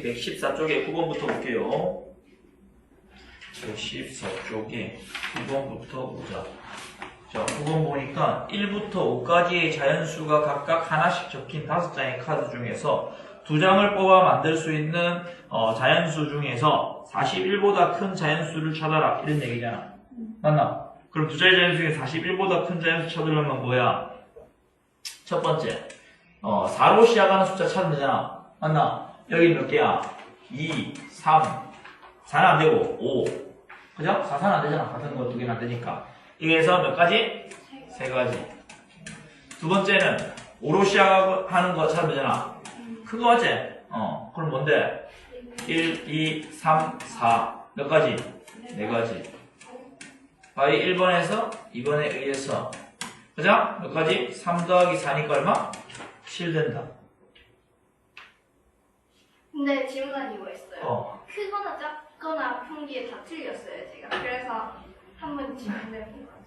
114쪽에 9번부터 볼게요. 114쪽에 9번부터 보자. 자, 9번 보니까 1부터 5까지의 자연수가 각각 하나씩 적힌 5장의 카드 중에서 2장을 뽑아 만들 수 있는 자연수 중에서 41보다 큰 자연수를 찾아라. 이런 얘기잖아. 맞나? 그럼 두 자리 자연수 중에 41보다 큰 자연수 찾으려면 뭐야? 첫 번째, 4로 시작하는 숫자 찾으면 되잖아. 맞나? 여기 몇 개야? 2, 3, 4는 안 되고 5. 그죠? 4, 4는 안 되잖아. 같은 거 두 개는 안 되니까. 여기에서 몇 가지? 3가지. 두 번째는 5로 시작하는 거 찾으면 되잖아. 큰 거 맞지? 그럼 뭔데? 1, 2, 3, 4. 몇 가지? 4가지. 바이 1번에서 2번에 의해서. 그죠? 몇 가지? 3 더하기 4니까 얼마? 7 된다. 근데 질문한 이유가 있어요. 크거나 작거나 평기에 다 틀렸어요, 제가. 그래서 한번 질문해본 것 같아요.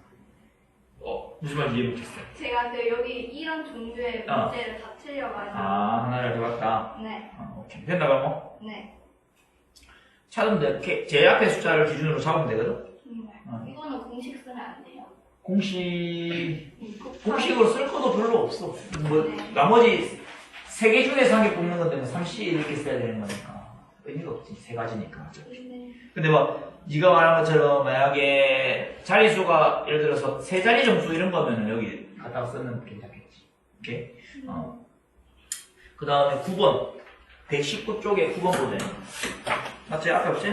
무슨 말인지 이해 못했어요. 제가 근데 여기 이런 종류의 문제를 다 틀려가지고. 하나를 해봤다. 네. 오케이. 됐나 봐, 뭐? 네. 찾으면 돼. 제 앞에 숫자를 기준으로 잡으면 되거든? 이거는 공식 쓰면 안 돼요. 공식으로 쓸 것도 별로 없어. 나머지 3개 중에서 한 개 뽑는 건데, 3C 이렇게 써야 되는 거니까. 의미가 없지. 3가지니까. 근데 네가 말한 것처럼 만약에 자리수가 예를 들어서 3자리 정수 이런 거면은 여기 갖다가 쓰면 괜찮겠지. 오케이? 그 다음에 9번. 119쪽에 9번 보자. 맞지? 앞에 없지?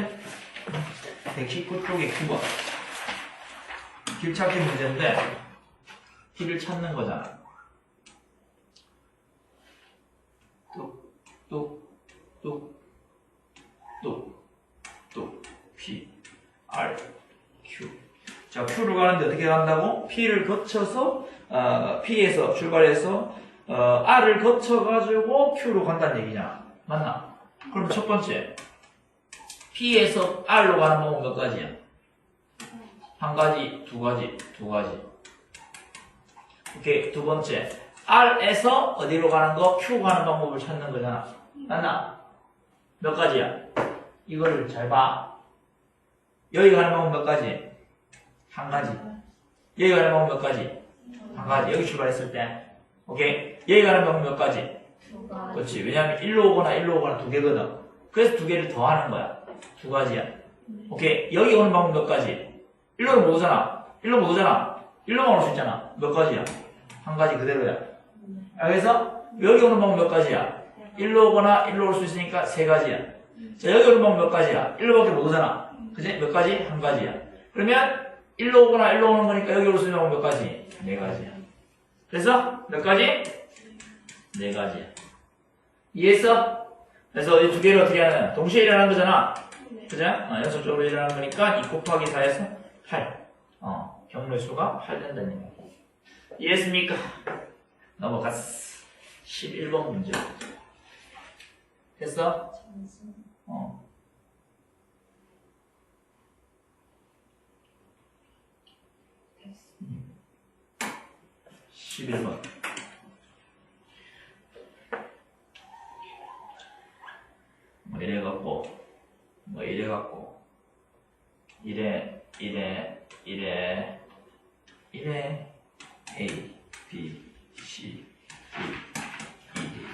119쪽에 9번. 길 찾기 문제인데, 길을 찾는 거잖아. P, R, Q. 자, Q를 가는데 어떻게 간다고? P를 거쳐서, P에서 출발해서, R을 거쳐가지고 Q로 간다는 얘기냐. 맞나? 그럼 첫 번째. P에서 R로 가는 방법 몇 가지야? 한 가지, 두 가지. 오케이. 두 번째. R에서 어디로 가는 거? Q 가는 방법을 찾는 거잖아. 맞나? 몇 가지야? 이걸 잘 봐. 여기 가는 방법 몇 가지? 한 가지. 여기 가는 방법 몇 가지? 한 가지. 여기 출발했을 때. 오케이? 여기 가는 방법 몇 가지? 그렇지. 왜냐면 1로 오거나 1로 오거나 2개거든. 그래서 2개를 더 하는 거야. 2가지야. 오케이? 여기 오는 방법 몇 가지? 1로는 못 오잖아. 1로만 올 수 있잖아. 몇 가지야? 한 가지 그대로야. 그래서 여기 오는 방법 몇 가지야? 1로 오거나 1로 올 수 있으니까 3가지야. 자, 여기 오는 방법 몇 가지야? 1로밖에 못 오잖아. 그치? 몇 가지? 한 가지야. 그러면 1로 오거나 1로 오는 거니까 여기 올 수 있는 방법 몇 가지? 4가지야. 그래서 몇 가지? 4가지야. 이해했어? 그래서 이 두 개를 어떻게 하냐면 동시에 일어나는 거잖아. 그죠? 연속적으로 일어나는 거니까 2 곱하기 4에서 8. 경로의 수가 8 된다는 얘기야. 이해했습니까? 넘어갔어. 11번 문제. 됐어? 11번. 이래 A, B, C, D, E, D.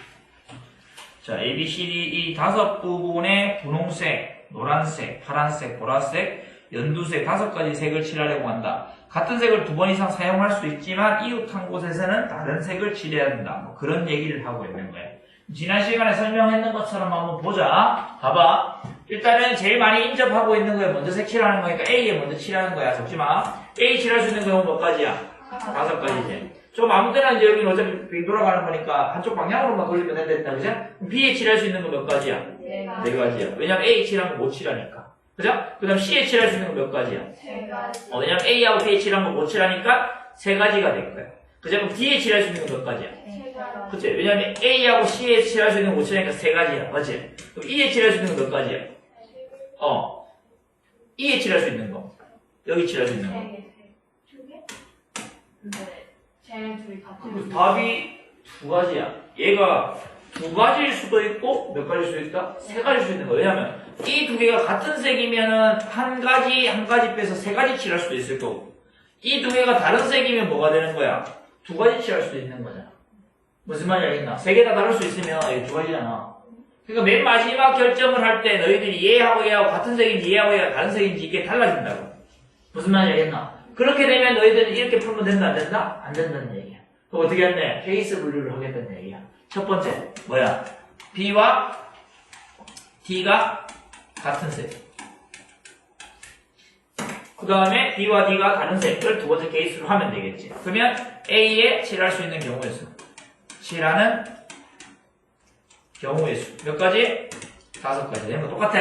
자, A, B, C, D 이 5부분의 분홍색, 노란색, 파란색, 보라색, 연두색 5가지 색을 칠하려고 한다. 같은 색을 2번 이상 사용할 수 있지만 이웃한 곳에서는 다른 색을 칠해야 된다. 그런 얘기를 하고 있는 거예요. 지난 시간에 설명했는 것처럼 한번 보자. 봐봐. 일단은 제일 많이 인접하고 있는 거에 먼저 색칠하는 거니까 A에 먼저 칠하는 거야. 적지마. A 칠할 수 있는 경우 몇 가지야? 5가지지. 좀 아무 때나 이제 여기는 어차피 빙 돌아가는 거니까 한쪽 방향으로만 돌리면 된다. 그죠? B에 칠할 수 있는 거 몇 가지야? 4가지야. 왜냐면 A 칠한 거 못 칠하니까. 그죠? 그 다음 C에 칠할 수 있는 거 몇 가지야? 3가지. 왜냐면 A하고 B에 칠한 거 못 칠하니까 3가지가 될 거야. 그죠? 그럼 D에 칠할 수 있는 거 몇 가지야? 3가지. 그치? 왜냐면 A하고 C에 칠할 수 있는 거 못 칠하니까 3가지야. 맞지? 그럼 E에 칠할 수 있는 거 몇 가지야? E에 칠할 수 있는 거. 여기 칠할 수 있는 거. 2개? 네. 쟤네 둘이 같은 답이 2가지야. 얘가 두 가지일 수도 있고 몇 가지일 수도 있다? 세 가지일 수 있는 거예요. 왜냐하면 이 두 개가 같은 색이면은 한 가지 빼서 세 가지 칠할 수도 있을 거고 이 두 개가 다른 색이면 뭐가 되는 거야? 두 가지 칠할 수도 있는 거잖아. 무슨 말인지 알겠나? 세 개 다 다를 수 있으면 이게 두 가지잖아. 그러니까 맨 마지막 결정을 할 때 너희들이 얘하고 얘하고 같은 색인지 얘하고 얘가 다른 색인지 이게 달라진다고. 무슨 말인지 알겠나? 그렇게 되면 너희들은 이렇게 풀면 된다 안 된다? 안 된다는 얘기야. 그럼 어떻게 했네? 케이스 분류를 하겠다는 얘기야. 첫 번째 뭐야? B와 D가 같은 색. 그 다음에 B와 D가 다른 색을 두 번째 케이스로 하면 되겠지. 그러면 A에 칠할 수 있는 경우의 수. 칠하는 경우의 수. 몇 가지? 5가지. 되는 거 똑같아?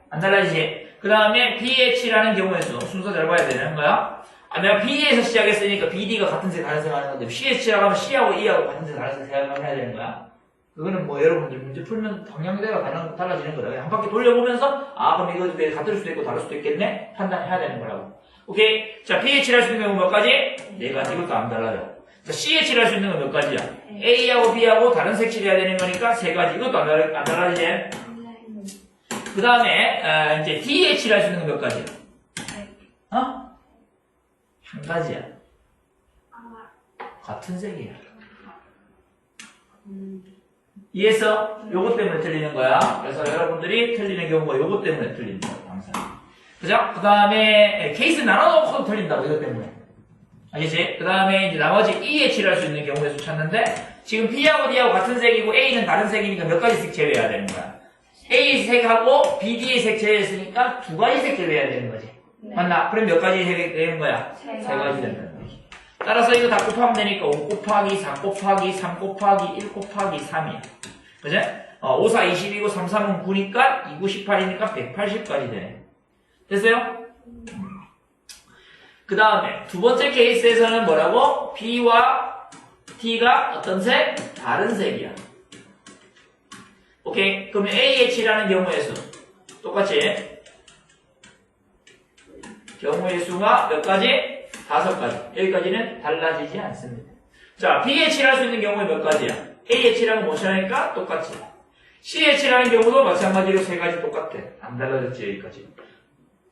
안 달라지지? 그 다음에 B에 칠하는 경우의 수. 순서 잘 봐야 되는 거야. 내가 B에서 시작했으니까 BD가 같은 색, 다른 색 하는 건데 C에 칠하면 C하고 E하고 같은 색, 다른 색 생각해야 되는 거야. 그거는 뭐 여러분들 문제 풀면 방향대가 달라지는 거다. 그냥 한 바퀴 돌려보면서 그럼 이거 같을 수도 있고 다를 수도 있겠네? 판단해야 되는 거라고. 오케이? 자, B에 칠할 수 있는 경우 몇 가지? 4가지. 이것도 안 달라요. 자, C에 칠할 수 있는 건 몇 가지야? A하고 B하고 다른 색 칠해야 되는 거니까 3가지. 이것도 안 달라지지? 그 다음에 이제 D에 칠할 수 있는 건 몇 가지야? 한 가지야. 같은 색이야. 이해했어? 요것 때문에 틀리는 거야. 그래서 여러분들이 틀리는 경우가 요것 때문에 틀린다. 항상. 그죠? 그 다음에 케이스 나눠놓고도 틀린다고. 이것 때문에. 알겠지? 그 다음에 이제 나머지 E에 칠할 수 있는 경우의 수 찾는데 지금 B하고 D하고 같은 색이고 A는 다른 색이니까 몇 가지 색 제외해야 되는 거야. A 색하고 BD의 색 제외했으니까 2가지 색 제외해야 되는 거지. 맞나? 그럼 몇 가지 색 되는 거야? 3가지 된다는 거지. 따라서 이거 다 곱하면 되니까 5 곱하기 4 곱하기 3 곱하기 1 곱하기 3이야. 그죠? 5, 4, 22고 3, 3은 9니까 2, 9, 18이니까 180까지 되네. 됐어요? 그 다음에 두 번째 케이스에서는 뭐라고? B와 D가 어떤 색? 다른 색이야. 오케이? 그러면 A에 칠하는 경우의 수. 똑같이. 경우의 수가 몇 가지? 5가지. 여기까지는 달라지지 않습니다. 자, B에 칠할 수 있는 경우에 몇 가지야? A에 칠하면 못 칠하니까 똑같지. C에 칠하는 경우도 마찬가지로 3가지 똑같아. 안 달라졌지, 여기까지.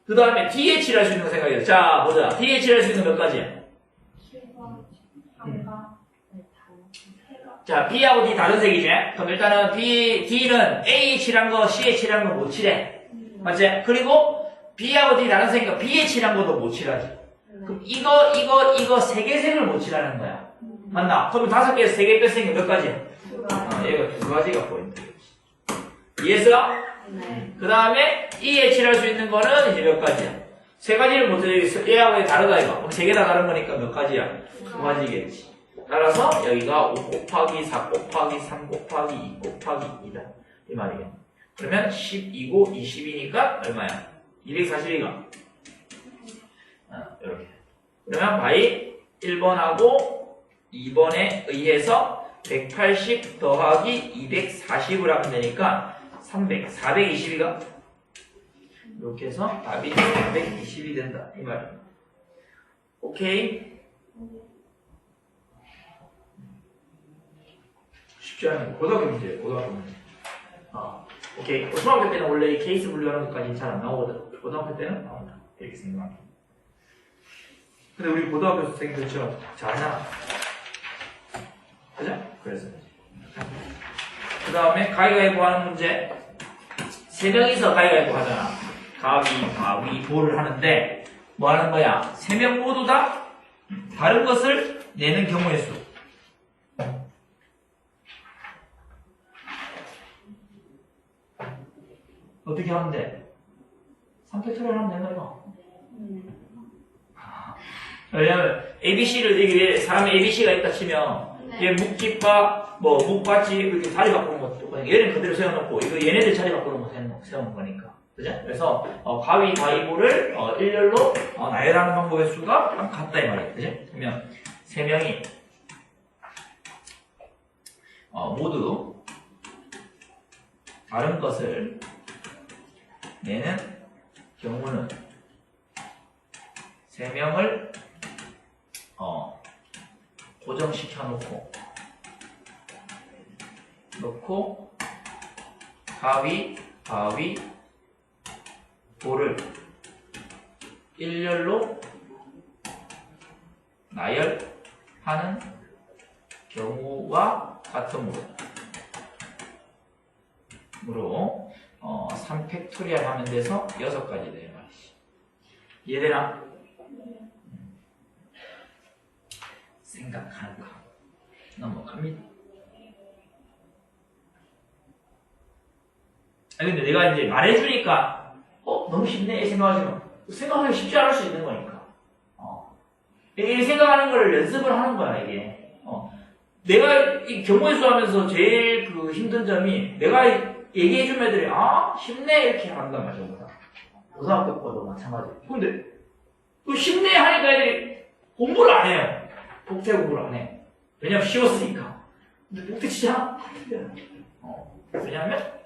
그 다음에 D에 칠할 수 있는 거 생각해요. 자, 보자. D에 칠할 수 있는 몇 가지야? 자, B하고 D 다른 색이지? 그럼 일단은 D는 A에 칠한 거, C에 칠한 거 못 칠해. 맞지? 그리고 B하고 D 다른 색이니까 B에 칠한 것도 못 칠하지. 그럼 이거 3개 색을 못 칠하는 거야. 맞나? 그럼 5개에서 3개 뺐으니까 몇 가지야? 얘가 2가지가 포인트겠지. 이해했어? 네. 그 다음에 E에 칠할 수 있는 거는 이제 몇 가지야? 3가지를 못해. 얘하고 얘 다르다 이거. 그럼 3개 다 다른 거니까 몇 가지야? 2가지겠지. 따라서 여기가 5 곱하기 4 곱하기 3 곱하기 2 곱하기 2다. 이 말이겠네. 그러면 12고 20이니까 얼마야? 240이가. 이렇게. 그러면 바이 1번하고 2번에 의해서 180 더하기 240을 하면 되니까 300, 420이가 이렇게 해서 답이 420이 된다. 이 말입니다. 오케이? 쉽지 않은 고등학교 문제예요. 고등학교 문제. 오케이. 초등학교 때는 원래 이 케이스 분류하는 것까지는 잘 안 나오거든. 고등학교 때는 나온다. 이렇게 생각합니다. 근데 우리 고등학교 선생님들처럼 잘하나? 그죠? 그래서. 그 다음에 가위바위보 하는 문제. 3명이서 가위바위보 하잖아. 가위바위보를 하는데, 뭐 하는 거야? 3명 모두 다 다른 것을 내는 경우의 수. 어떻게 하면 돼? 3팩토리얼 하면 되는 거야. 왜냐면 ABC를 이게 사람이 ABC가 있다 치면 얘 묵집과 뭐 묵받집 이렇게 자리 바꾸는 것도 얘는 그대로 세워놓고 이거 얘네들 자리 바꾸는 거 세우는 거니까. 그죠? 그래서 가위바위보를 일렬로 나열하는 방법의 수가 같다 이 말이에요. 그죠? 그러면 3명이 모두 다른 것을 내는 경우는 3명을 고정시켜 놓고 넣고 가위, 바위, 볼을 일렬로 나열하는 경우와 같으므로 3팩토리얼 하면 돼서 6가지 돼요. 이해되나? 생각하는 거 넘어갑니다. 근데 내가 이제 말해주니까 너무 쉽네 이 생각하지만 생각하기 쉽지 않을 수 있는 거니까 이게 생각하는 걸 연습을 하는 거야 이게 내가 이 경우의 수 하면서 제일 그 힘든 점이 내가 얘기해주면 애들이 쉽네 이렇게 한단 말이야. 고등학교 거도 마찬가지. 근데 쉽네 하니까 애들이 공부를 안 해요. 복태 공부를 안 해. 왜냐면 쉬웠으니까. 근데 복태 진짜 왜냐면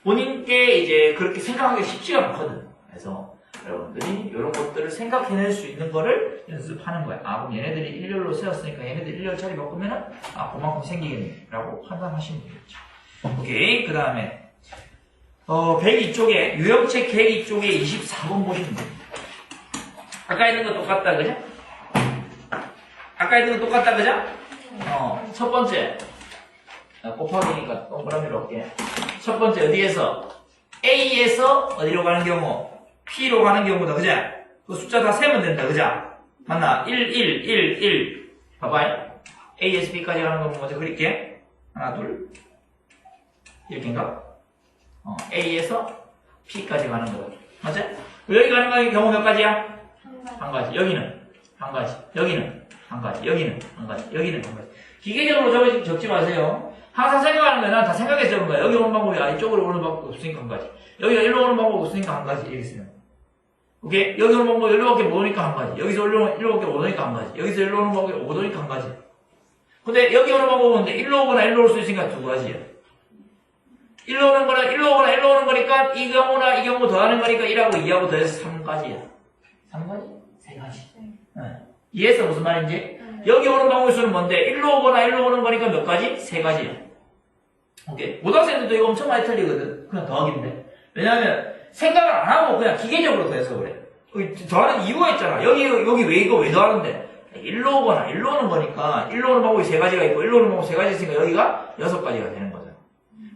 본인께 이제 그렇게 생각하기 쉽지가 않거든. 그래서 여러분들이 이런 것들을 생각해낼 수 있는 거를 연습하는 거야. 그럼 얘네들이 일렬로 세웠으니까 얘네들 일렬 자리 바꾸면은 그만큼 생기겠네 라고 판단하시면 되겠죠. 오케이. 그 다음에 102쪽에 유형책 102쪽에 24번 보시면 돼요. 아까 있는 거 똑같다 그죠? 아까 있는 거 똑같다 그죠? 첫 번째 곱하기니까 동그라미로 할게. 첫 번째 어디에서? A에서 어디로 가는 경우? P로 가는 경우다 그죠? 그 숫자 다 세면 된다 그죠? 맞나? 1, 1, 1, 1 봐봐요. A에서 B까지 가는 거 먼저 그릴게. 하나 둘 이렇게인가? A에서 P까지 가는 거 맞지? 여기 가는 경우 몇 가지야? 한 가지. 여기는 한 가지. 여기는 한 가지. 여기는 한 가지. 여기는 한 가지. 기계적으로 적지 마세요. 항상 생각하는 거야. 난 다 생각해서 적은 거야. 여기 오는 방법이 이쪽으로 오는 방법이 없으니까 한 가지. 여기가 일로 오는 방법이 없으니까 한 가지. 이렇게 쓰면. 오케이? 여기 오는 방법이 일로밖에 못 오니까 한 가지. 여기서 일로밖에 못 오니까 한 가지. 여기서 일로 오는 방법이 못 오니까 한 가지. 근데 여기 오는 방법은 일로 오거나 일로 올 수 있으니까 두 가지야. 일로 오는 거나 일로 오거나 일로 오는 거니까 이 경우나 이 경우 더하는 거니까 1하고 2하고 더해서 3가지야. 3가지? 3가지. 이해했어? 무슨 말인지? 여기 오는 방법의 수는 뭔데? 일로 오거나 일로 오는 거니까 몇 가지? 3가지야. 오케이. 고등학생들도 이거 엄청 많이 틀리거든. 그냥 더하기인데. 왜냐면 생각을 안 하고 그냥 기계적으로 더해서 그래. 더하는 이유가 있잖아. 여기 왜 이거 왜 더하는데? 일로 오거나 일로 오는 거니까 일로 오는 방법이 3가지가 있고 일로 오는 방법이 3가지 있으니까 여기가 6가지가 되는 거잖아.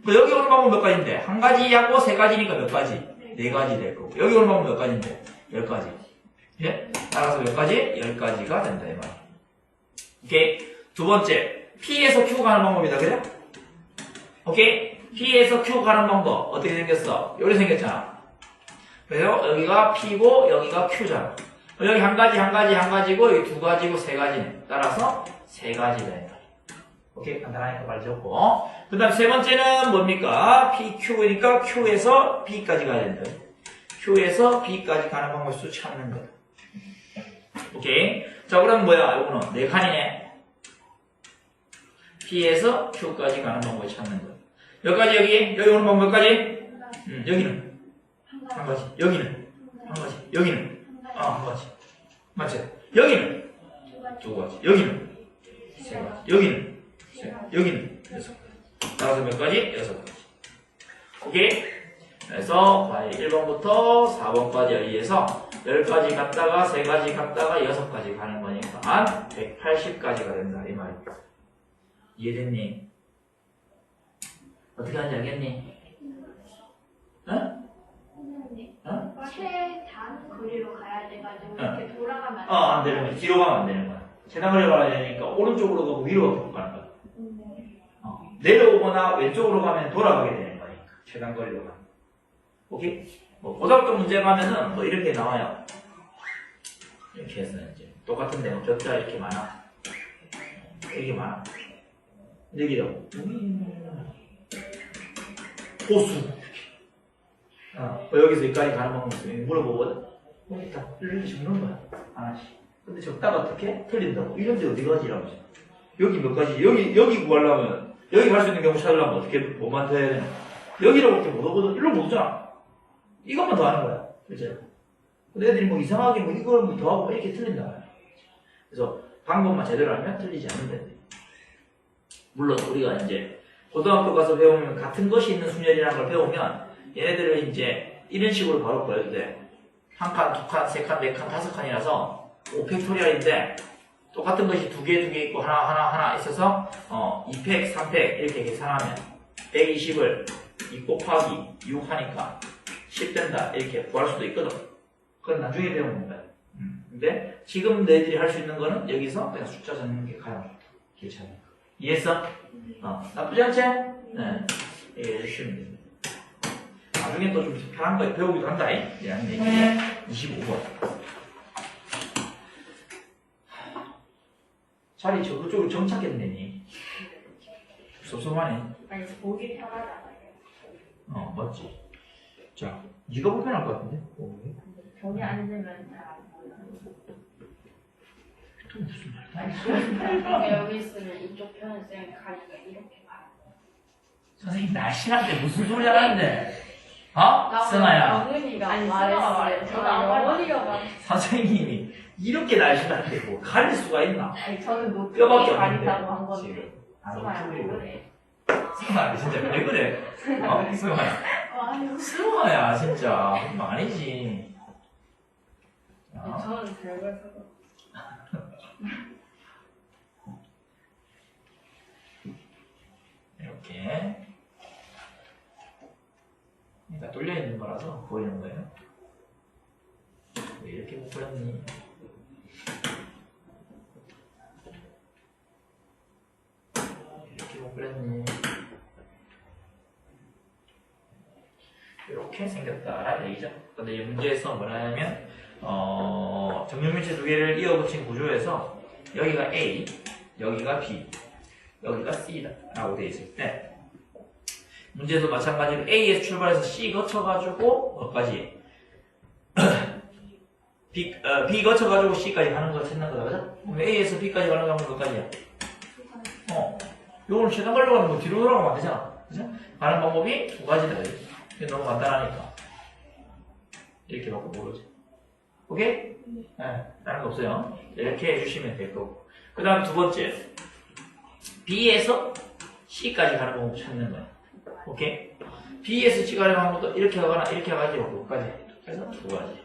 여기 오는 방법 몇 가지인데? 한 가지하고 3가지니까 몇 가지? 4가지 될 거고. 여기 오는 방법 몇 가지인데? 10가지. 예? 따라서 몇 가지? 10가지가 된다 이 말이야. 오케이. 두 번째, P에서 Q 가는 방법이다, 그래? 오케이? P에서 Q 가는 방법 어떻게 생겼어? 요리 생겼잖아. 그래서 여기가 P고 여기가 Q잖아. 여기 한 가지고 여기 2가지고 3가지네. 따라서 3가지 되는 거야. 오케이? 간단하니까 말 적고. 그 다음 세 번째는 뭡니까? PQ니까 Q에서 B까지 가야 된다. Q에서 B까지 가는 방법 수 찾는 거야. 오케이? 자, 그럼 뭐야? 요거는 4칸이네. P에서 Q까지 가는 방법을 찾는 거야. 몇 가지 여기 오는 방법 몇 가지? 여기는 한 가지. 여기는 한 가지. 여기는 한 가지. 맞지? 여기는 2가지. 여기는 3가지. 여기는 3가지. 여기는 6가지. 따라서 몇 가지? 6가지. 오케이? 그래서 1번부터 4번까지 여기에서 10가지 갔다가 3가지 갔다가 6가지 가는 거니까 180가지가 된다 이 말이야. 이해됐니? 어떻게 하는지 알겠니? 응? 최단 거리로 가야 돼가지고 이렇게 돌아가면 안 되는 거야. 뒤로 가면 안 되는 거야. 최단 거리로 가야 되니까 오른쪽으로 가고 위로 가는 거야. 내려오거나 왼쪽으로 가면 돌아가게 되는 거니까 최단 거리로 가면. 오케이? 고등학교 문제 가면은 이렇게 나와요. 이렇게 해서 이제 똑같은데 격자 이렇게 많아. 이게 많아. 여기도 호수. 여기서 여기까지 가는 방법이 물어보거든. 여기 다 이렇게 적는 거야. 하나씩. 근데 적다가 어떻게? 틀린다고. 이런데 어디 가지라고. 여기 몇 가지. 여기 구하려면 여기 갈 수 있는 경우 찾으려면 어떻게 뭐만 더 해야 되나? 여기라고 못 오거든. 일로 못 오잖아. 이것만 더 하는 거야. 그죠? 근데 애들이 이상하게 이걸 더하고 이렇게 틀린다 말이야. 그래서 방법만 제대로 하면 틀리지 않는데. 물론 우리가 이제 고등학교 가서 배우면 같은 것이 있는 순열이라는 걸 배우면 얘네들은 이제 이런 식으로 바로 보여도 돼. 한 칸, 두 칸, 세 칸, 네 칸, 다섯 칸이라서 5팩토리얼인데 똑같은 것이 두 개 있고 하나 있어서 2팩, 3팩 이렇게 계산하면 120을 2 곱하기 6 하니까 10 된다 이렇게 구할 수도 있거든. 그건 나중에 배우는 거야. 근데 지금 너희들이 할 수 있는 거는 여기서 그냥 숫자 적는 게 가장 좋다. 괜찮아. 이해했어? 나쁘지 않지? 네. 쉬우면 됩니다. 나중에 또 좀 편한 거 배우기도 한다. 이라는 얘기. 25번. 자리 저쪽으로 정착했네니. 섭섭하네. 아니, 보기 편하잖아요. 맞지. 자, 네가 불편할 것 같은데? 거기 앉으면 잘안 보여요. 또 무슨 말이야? 여기 있으면 이쪽 편은 쌤 가리가 이렇게 봐요. 선생님 날씬한데 무슨 소리 하는데? 승아야. 영은이가 아니, 말했어요. 저는 영은이가 말. 선생님이 이렇게 날씬한데 뭐 가릴 수가 있나? 아니 저는 높이 뼈밖에 가린다고 없는데. 한 건데 지금. 승아야 그래. 승아야 진짜 왜 그래? 승아야. 승아야 진짜. 그건 아니지. 저는 별걸 쓰고 이렇게. 그러니까 뚫려 있는 거라서 보이는 거예요. 왜 이렇게 못 그렸니? 이렇게 못 그렸니? 이렇게 생겼다라는 얘기죠. 근데 이 문제에서 뭐냐면 정육면체 두 개를 이어붙인 구조에서 여기가 A, 여기가 B, 여기가 C다 라고 되어 있을 때 문제도 마찬가지로 A에서 출발해서 C 거쳐가지고 뭐까지 B 거쳐가지고 C까지 가는 거 찾는 거다, 그죠? 그럼 A에서 B까지 가는 거 몇까지야? 요거는 최단 가려고 하면 뭐 뒤로 돌아가면 안 되잖아, 그죠? 가는 방법이 두 가지다. 이게 너무 간단하니까 이렇게 바꿔 모르지. 오케이? 네, 다른 거 없어요. 이렇게 해주시면 될 거고. 그 다음 두 번째, B에서 C까지 가는 방법 찾는 거야. 오케이? B에서 C 가는 방법도 이렇게 가거나 이렇게 가가지고 몇까지? 그래서 두 가지.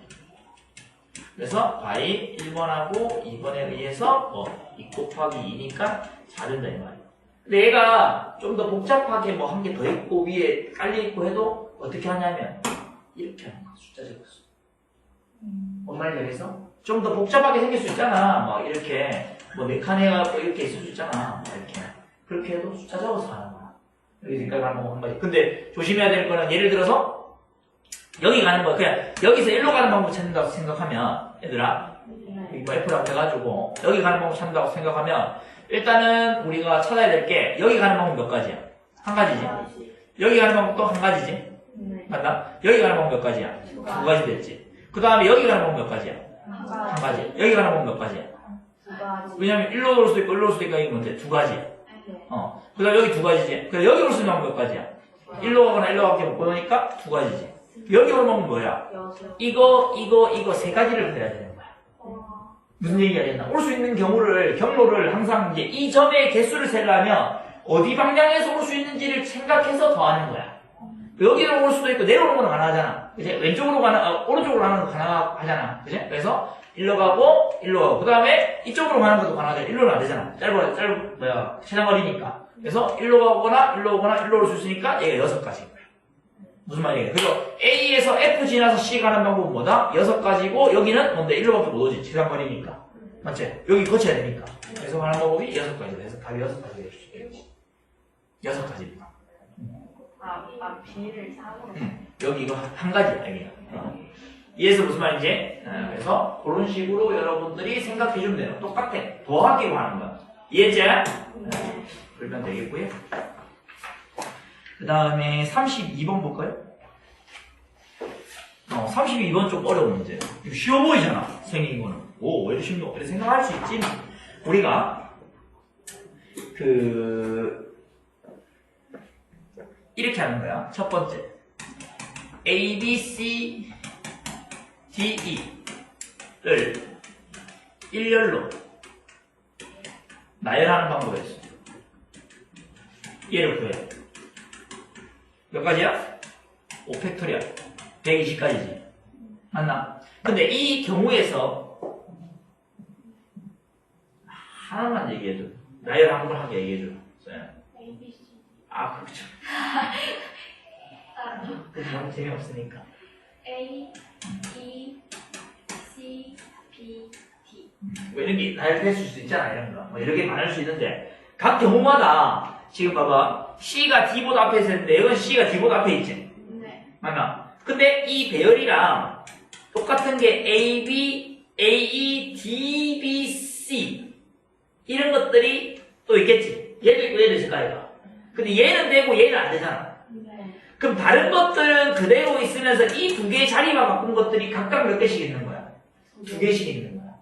그래서 y 1번하고 2번에 의해서 2 곱하기 2니까 4 된다 이 말이야. 근데 얘가 좀 더 복잡하게 뭐 한 개 더 있고 위에 깔려있고 해도 어떻게 하냐면 이렇게 하는 거야. 숫자 적었어. 뭔 말인지 알겠어? 좀 더 복잡하게 생길 수 있잖아. 막 이렇게 뭐 메카니해갖고 이렇게 있을 수 있잖아. 막 이렇게. 그렇게 해도 숫자 적어서 하는 거야. 여기까지 가는 거 한 가지. 근데 조심해야 될 거는 예를 들어서 여기 가는 거 그냥 여기서 일로 가는 방법 찾는다고 생각하면 얘들아 뭐 F라고 해가지고 여기 가는 방법 찾는다고 생각하면 일단은 우리가 찾아야 될 게 여기 가는 방법 몇 가지야? 한 가지지. 여기 가는 방법도 한 가지지. 맞나? 여기 가는 방법 몇 가지야? 두 가지 됐지. 그 다음에 여기 가는 방법 몇 가지야? 한 가지. 여기 가는 방법 몇 가지야? 왜냐면 일로 올 수도 있고 일로 올 수도 있고 이게 뭔데? 두 가지야. 그 다음에 여기 두 가지지. 그럼 여기 올 수 있는 방법 몇 가지야? 일로 가거나 일로 가게 못 보니까 두 가지지. 여기 오는 방법은 뭐야? 이거 세 가지를 그려야 되는 거야. 무슨 얘기가 되나? 올 수 있는 경로를 항상 이제 이 점의 개수를 세려면 어디 방향에서 올 수 있는지를 생각해서 더하는 거야. 여기로 올 수도 있고 내려오는 건 가능하잖아. 그치? 왼쪽으로 오른쪽으로 가는 건 가능하잖아. 그치? 그래서 일로 가고 그 다음에 이쪽으로 가는 것도 가능하잖아. 일로는 안 되잖아. 최단거리니까. 그래서 일로 가거나 일로 올 수 있으니까 얘가 6가지. 무슨 말이에요? 그래서 A에서 F 지나서 C 가는 방법은 뭐다? 6가지고 여기는 뭔데? 1로밖에 못 오지. 최단거리니까. 맞지? 여기 거쳐야 되니까. 그래서 가는 방법이 6가지다. 그래서 답이 6가지가 될 수 있겠지. 6가지입니다. B를 3으로 여기 이거 한 가지야. 여기는. 이해해서 무슨 말인지? 그래서 그런 식으로 여러분들이 생각해주면 돼요. 똑같아. 더하기로 하는 거야. 이해했지? 그러면 되겠고요. 그 다음에 32번 볼까요? 32번 좀 어려운 문제. 이거 쉬워 보이잖아. 생긴 거는. 오, 왜 이렇게 쉽노? 이렇게 생각할 수 있지. 우리가 이렇게 하는 거야. 첫 번째. A, B, C, D, E를 일렬로 나열하는 방법이었어. 얘를 구해. 몇 가지야? 5팩토리얼. 120가지지. 맞나? 근데 이 경우에서 하나만 얘기해줘. 나열하게 얘기해줘. A, B, C. 아, 그렇죠. 그게 너무 재미없으니까. A, E, C, B, D. 뭐 이런 게 나열될 수 있잖아, 이런 거. 뭐 이렇게 많을 수 있는데, 각 경우마다, 지금 봐봐. C가 D보다 앞에 있었는데, 이건 C가 D보다 앞에 있지. 네. 맞나? 근데 이 배열이랑 똑같은 게 A, B, A, E, D, B, C. 이런 것들이 또 있겠지. 얘도 있고 얘도 있을 거 아이가. 근데 얘는 되고 얘는 안 되잖아. 네. 그럼 다른 것들은 그대로 있으면서 이 두 개의 자리만 바꾼 것들이 각각 몇 개씩 있는 거야? 2개씩 있는 거야.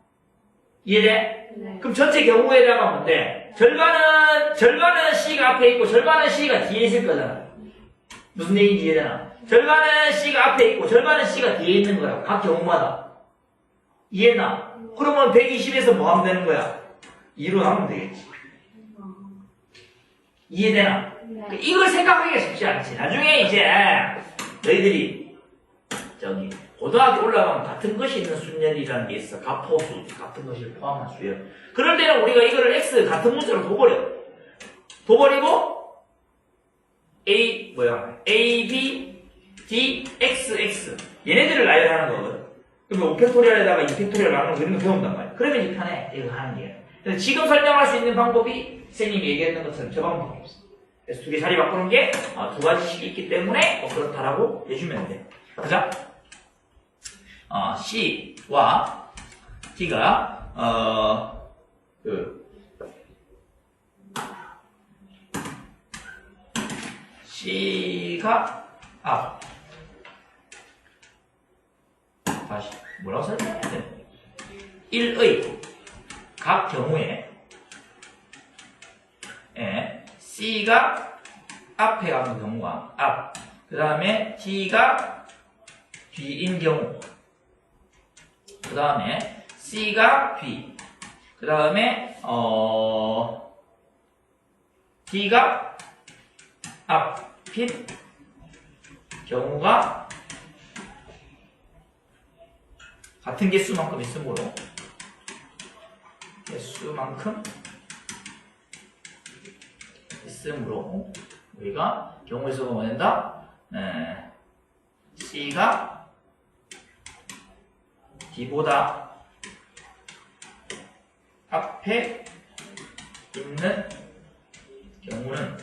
이해돼? 네. 그럼 전체 경우에다가 뭔데? 절반은 C가 앞에 있고 절반은 C가 뒤에 있을 거잖아. 무슨 얘기인지 이해되나? 절반은 C가 앞에 있고 절반은 C가 뒤에 있는 거야. 각 경우마다. 이해나? 그러면 120에서 뭐 하면 되는 거야? 2로 나오면 되겠지. 이해되나? 네. 이걸 생각하기가 쉽지 않지. 나중에 이제 너희들이 저기 고등학교 올라가면 같은 것이 있는 순열이라는 게 있어. 가포수 같은 것을 포함한 수열. 그럴 때는 우리가 이거를 x 같은 문자로 둬버리고 a b d x x 얘네들을 나열하는 거거든. 그러면 5팩토리얼에다가 2팩토리얼 나누는 거 이런 거 배운단 말이야. 그러면 이제 편해. 이거 하는 게. 그래서 지금 설명할 수 있는 방법이 선생님이 얘기했던 것처럼 저 방법밖에 없어. 그래서 두 개 자리 바꾸는 게 두 가지씩 있기 때문에 그렇다라고 해주면 돼. 그죠? C와 D가 C가 다시 뭐라고 설명해야 돼? 1의 각 경우에 C가 앞에 가는 경우가 앞, 그 다음에 D가 뒤인 경우, 그 다음에 C가 뒤, 그 다음에 D가 앞인 경우가 같은 개수만큼 있으므로 우리가 경우에서가 뭐 된다? C가 D보다 앞에 있는 경우는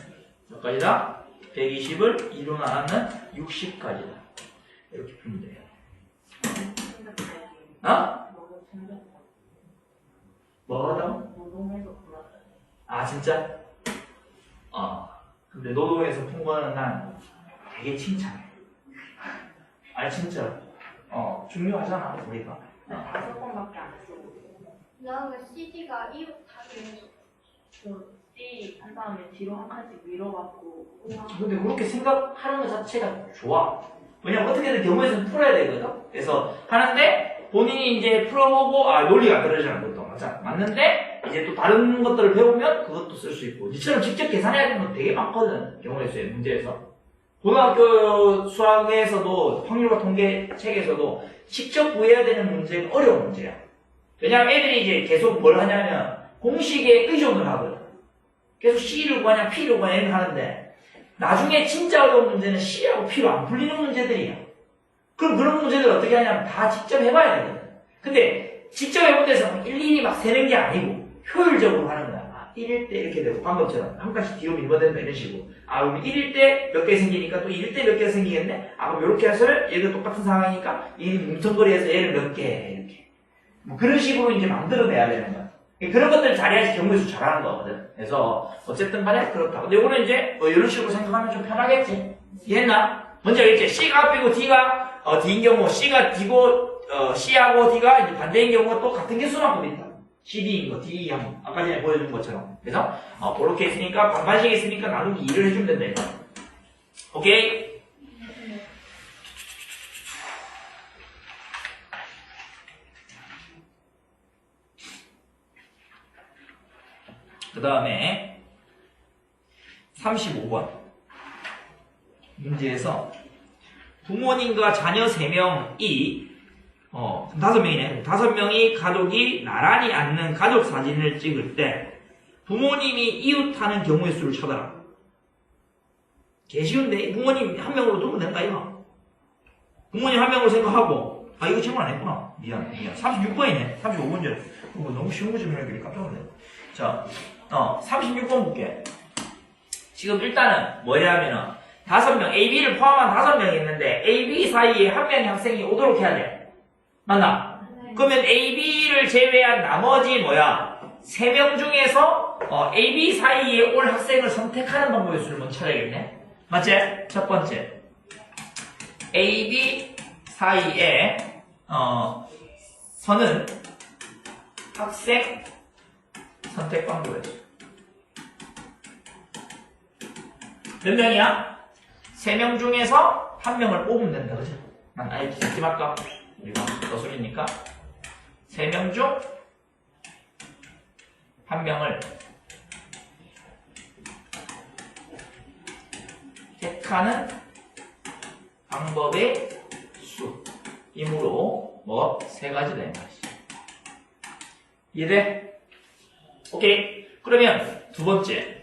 몇 가지다? 120을 2로 나누면 60가지다. 이렇게 풀면 돼요. 뭐라고? 아, 진짜? 근데 노동에서 푼 거는 난 되게 칭찬해. 아니, 진짜. 중요하잖아, 우리가. 5번밖에 안 쓰고 나는 CD가 2로 다 되는 D 한 다음에 뒤로 한 칸씩 밀어갖고 근데 그렇게 생각하는 것 자체가 좋아. 왜냐면 어떻게든 경우에서는 풀어야 되거든. 그래서 하는데 본인이 이제 풀어보고 논리가 그러잖아, 그것도 맞는데 이제 또 다른 것들을 배우면 그것도 쓸 수 있고. 니처럼 직접 계산해야 되는 거 되게 많거든. 경우에서의 문제에서. 고등학교 수학에서도 확률과 통계 책에서도 직접 구해야 되는 문제는 어려운 문제야. 왜냐면 애들이 이제 계속 뭘 하냐면 공식에 의존을 하거든. 계속 C를 구하냐 P를 구하냐 이렇게 하는데 나중에 진짜 어려운 문제는 C하고 P로 안 풀리는 문제들이야. 그럼 그런 문제들 어떻게 하냐면 다 직접 해봐야 되거든. 근데 직접 해본 데서 일일이 막 세는 게 아니고 효율적으로 하는 거야. 1일 때 이렇게 되고 방금처럼 한 칸씩 뒤로 밀어댄다 이런 식으로. 그럼 1일 때 몇 개 생기니까 또 2일 때 몇 개 생기겠네? 그럼 이렇게 해서 얘도 똑같은 상황이니까 이 뭉텅거리에서 얘를 몇 개 이렇게. 뭐 그런 식으로 이제 만들어내야 되는 거야. 그런 것들 잘해야지 경우에서 잘하는 거거든. 그래서 어쨌든 간에 그렇다. 근데 이거는 이제 이런 식으로 생각하면 좀 편하겠지. 이해했나? 뭔지 알겠지? C가 앞이고 D가 D인 경우, C가 D고 C하고 D가 이제 반대인 경우가 또 같은 개수만큼 있다. CD인 거, DE하고 아까 전에 보여준 것처럼. 그래서 그렇게 있으니까 반반씩 있으니까 나누기 2를 해주면 된다. 이거. 오케이? 그 다음에 35번 문제에서 부모님과 자녀 3명이 5명이네. 5명이 가족이 나란히 앉는 가족 사진을 찍을 때 부모님이 이웃하는 경우의 수를 찾아라. 개 쉬운데 부모님 한 명으로 두면 된다 이거. 부모님 한 명으로 생각하고 이거 질문 안 했구나. 미안. 36번이네. 35번 전에. 너무 쉬운 거 질문하길래 깜짝 놀랐네. 자, 36번 볼게. 지금 일단은 뭐냐면은 5명, AB를 포함한 5명이 있는데 AB 사이에 한 명의 학생이 오도록 해야 돼. 맞나? 그러면 AB를 제외한 나머지 3명 중에서 AB 사이에 올 학생을 선택하는 방법의 수를 먼저 찾아야겠네. 맞지? 첫 번째. AB 사이에 선은 학생 선택 방법의 수. 몇 명이야? 3명 중에서 1명을 뽑으면 된다. 그죠? 아니, 듣지 말까? 우리가 거슬리니까. 3명 중 1명을 택하는 방법의 수이므로 3가지다 이 말이지. 이해돼? 오케이. 그러면 두 번째.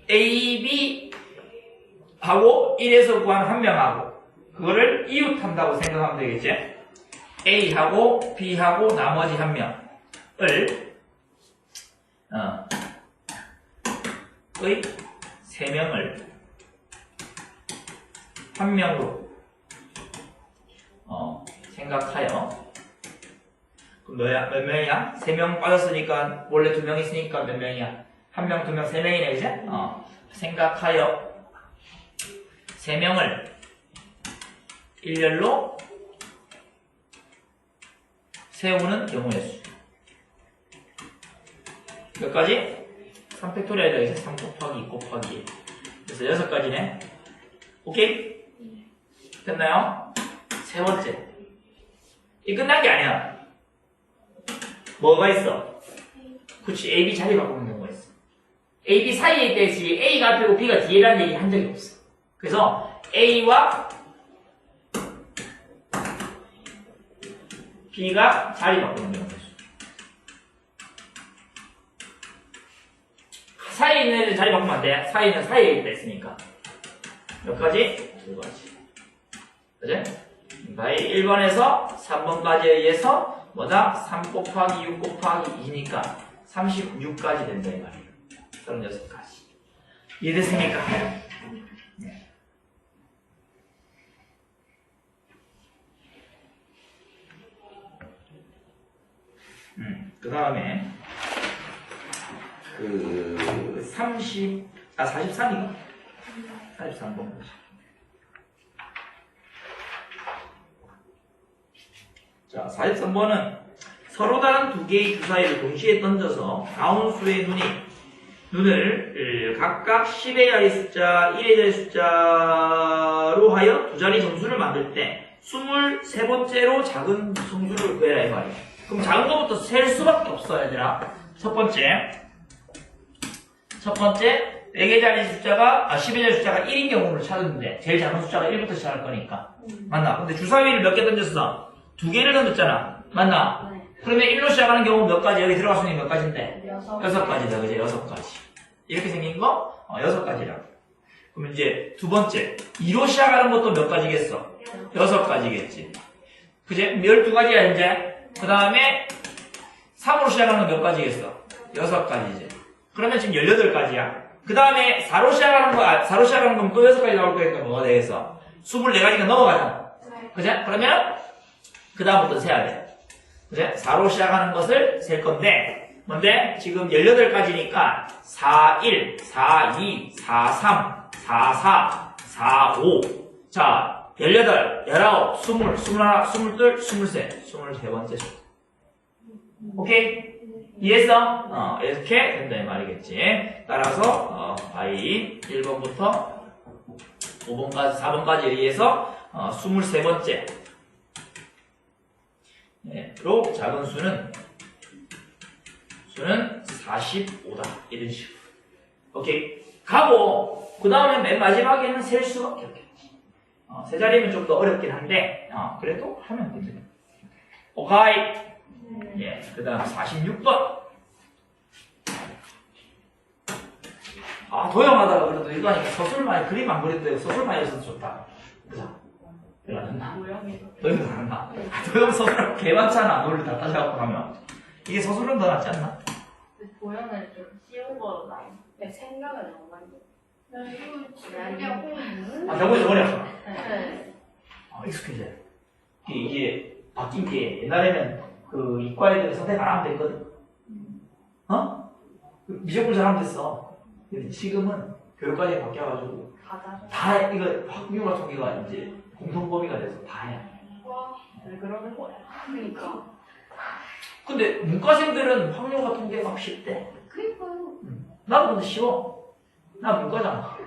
A, B 하고 1에서 구한 1명하고 그거를 이웃한다고 생각하면 되겠지? A하고 B하고 나머지 1명을 의 3명을 1명으로 생각하여 그럼 몇 명이야? 3명 빠졌으니까 원래 2명 있으니까 몇 명이야? 1명, 2명, 3명이네 이제? 생각하여 3명을 일렬로 세우는 경우의 수. 몇 가지? 3팩토리얼 해야 되겠지? 3 곱하기 2 곱하기 1. 그래서 6가지네. 오케이? 됐나요? 세 번째. 이 끝난 게 아니야. 뭐가 있어? 그치, A, B 자리 바꾸는 경우가 있어. A, B 사이에 있듯이 A가 앞이고 B가 뒤에라는 얘기 한 적이 없어. 그래서 A와 B가 자리 바꾸는 경우가 있어. 사이에 있는 애들 자리 바꾸면 안 돼. 사이는 사이에 있다 했으니까. 몇 가지? 2가지. 그치? 그러니까 1번에서 3번까지에 의해서 뭐다? 3 곱하기 6 곱하기 2니까 36가지 된다 이 말이에요. 36가지. 이해됐습니까? 네. 그 다음에 43인가? 43번 보자. 자, 43번은 서로 다른 두 개의 주사위를 동시에 던져서 다운수의 눈을 각각 10의 자리 숫자, 1의 자리 숫자로 하여 두 자리 정수를 만들 때 23번째로 작은 정수를 구해라 이 말이야. 그럼 작은 것부터 셀 수밖에 없어 얘들아. 첫 번째 4개 자리 숫자가 10의 자리 숫자가 1인 경우를 찾았는데 제일 작은 숫자가 1부터 시작할 거니까 맞나? 근데 주사위를 몇 개 던졌어? 2개를 던졌잖아. 맞나? 네. 그러면 1로 시작하는 경우 몇 가지? 여기 들어갈 수 있는 몇 가지인데? 6가지. 6가지다. 그지? 6가지. 이렇게 생긴 거? 6가지라고. 그럼 이제 두 번째. 2로 시작하는 것도 몇 가지겠어? 6가지겠지. 그지? 12가지야, 이제. 그 다음에 3으로 시작하는 건 몇 가지겠어? 6가지지. 그러면 지금 18가지야. 그 다음에 4로 시작하는 건 또 6가지 나올 거니까 뭐가 되겠어? 24가지가 넘어가잖아. 그지? 그러면 그 다음부터 세야 돼. 그래? 4로 시작하는 것을 셀 건데, 뭔데? 지금 18가지니까 4, 1, 4, 2, 4, 3, 4, 4, 4, 5. 자, 18, 19, 20, 21, 22, 23번째 수. 오케이? 이해했어? 이렇게 된다 이 말이겠지. 따라서 I 1번부터 5번까지, 4번까지에 의해서 23번째 로 작은 수는 45다. 이런 식으로. 오케이. 가고 그 다음에 맨 마지막에는 셀 수밖에 없겠지. 세 자리면 좀 더 어렵긴 한데, 그래도 하면 되죠. 오케이. 예, 그 다음 46번. 도형하다가 그래도 이거 하니까 서술만, 그림 안 그려도 서술만 해서 좋다. 그죠? 별로 안 했나? 도형도 안 한다. 도형 서술 개 많잖아. 논리 다 따져갖고 하면. 이게 서술은 더 낫지 않나? 도형은 좀 쉬운 거로 나와. 생각은 너무 많이 돼. 저번에 했어. 네. 익숙해져요. 이게 바뀐 게 옛날에는 그 이과 애들 선택 안 하면 됐거든. 미적분 잘하면 됐어. 근데 지금은 교육과정이 바뀌어가지고 다 이거 확률과 통계가 이제 공통 범위가 돼서 다 해. 왜 그러는 거야? 그러니까. 근데 문과생들은 확률과 통계가 쉽대. 그니까요. 나도 근데 쉬워. 나 문과잖아.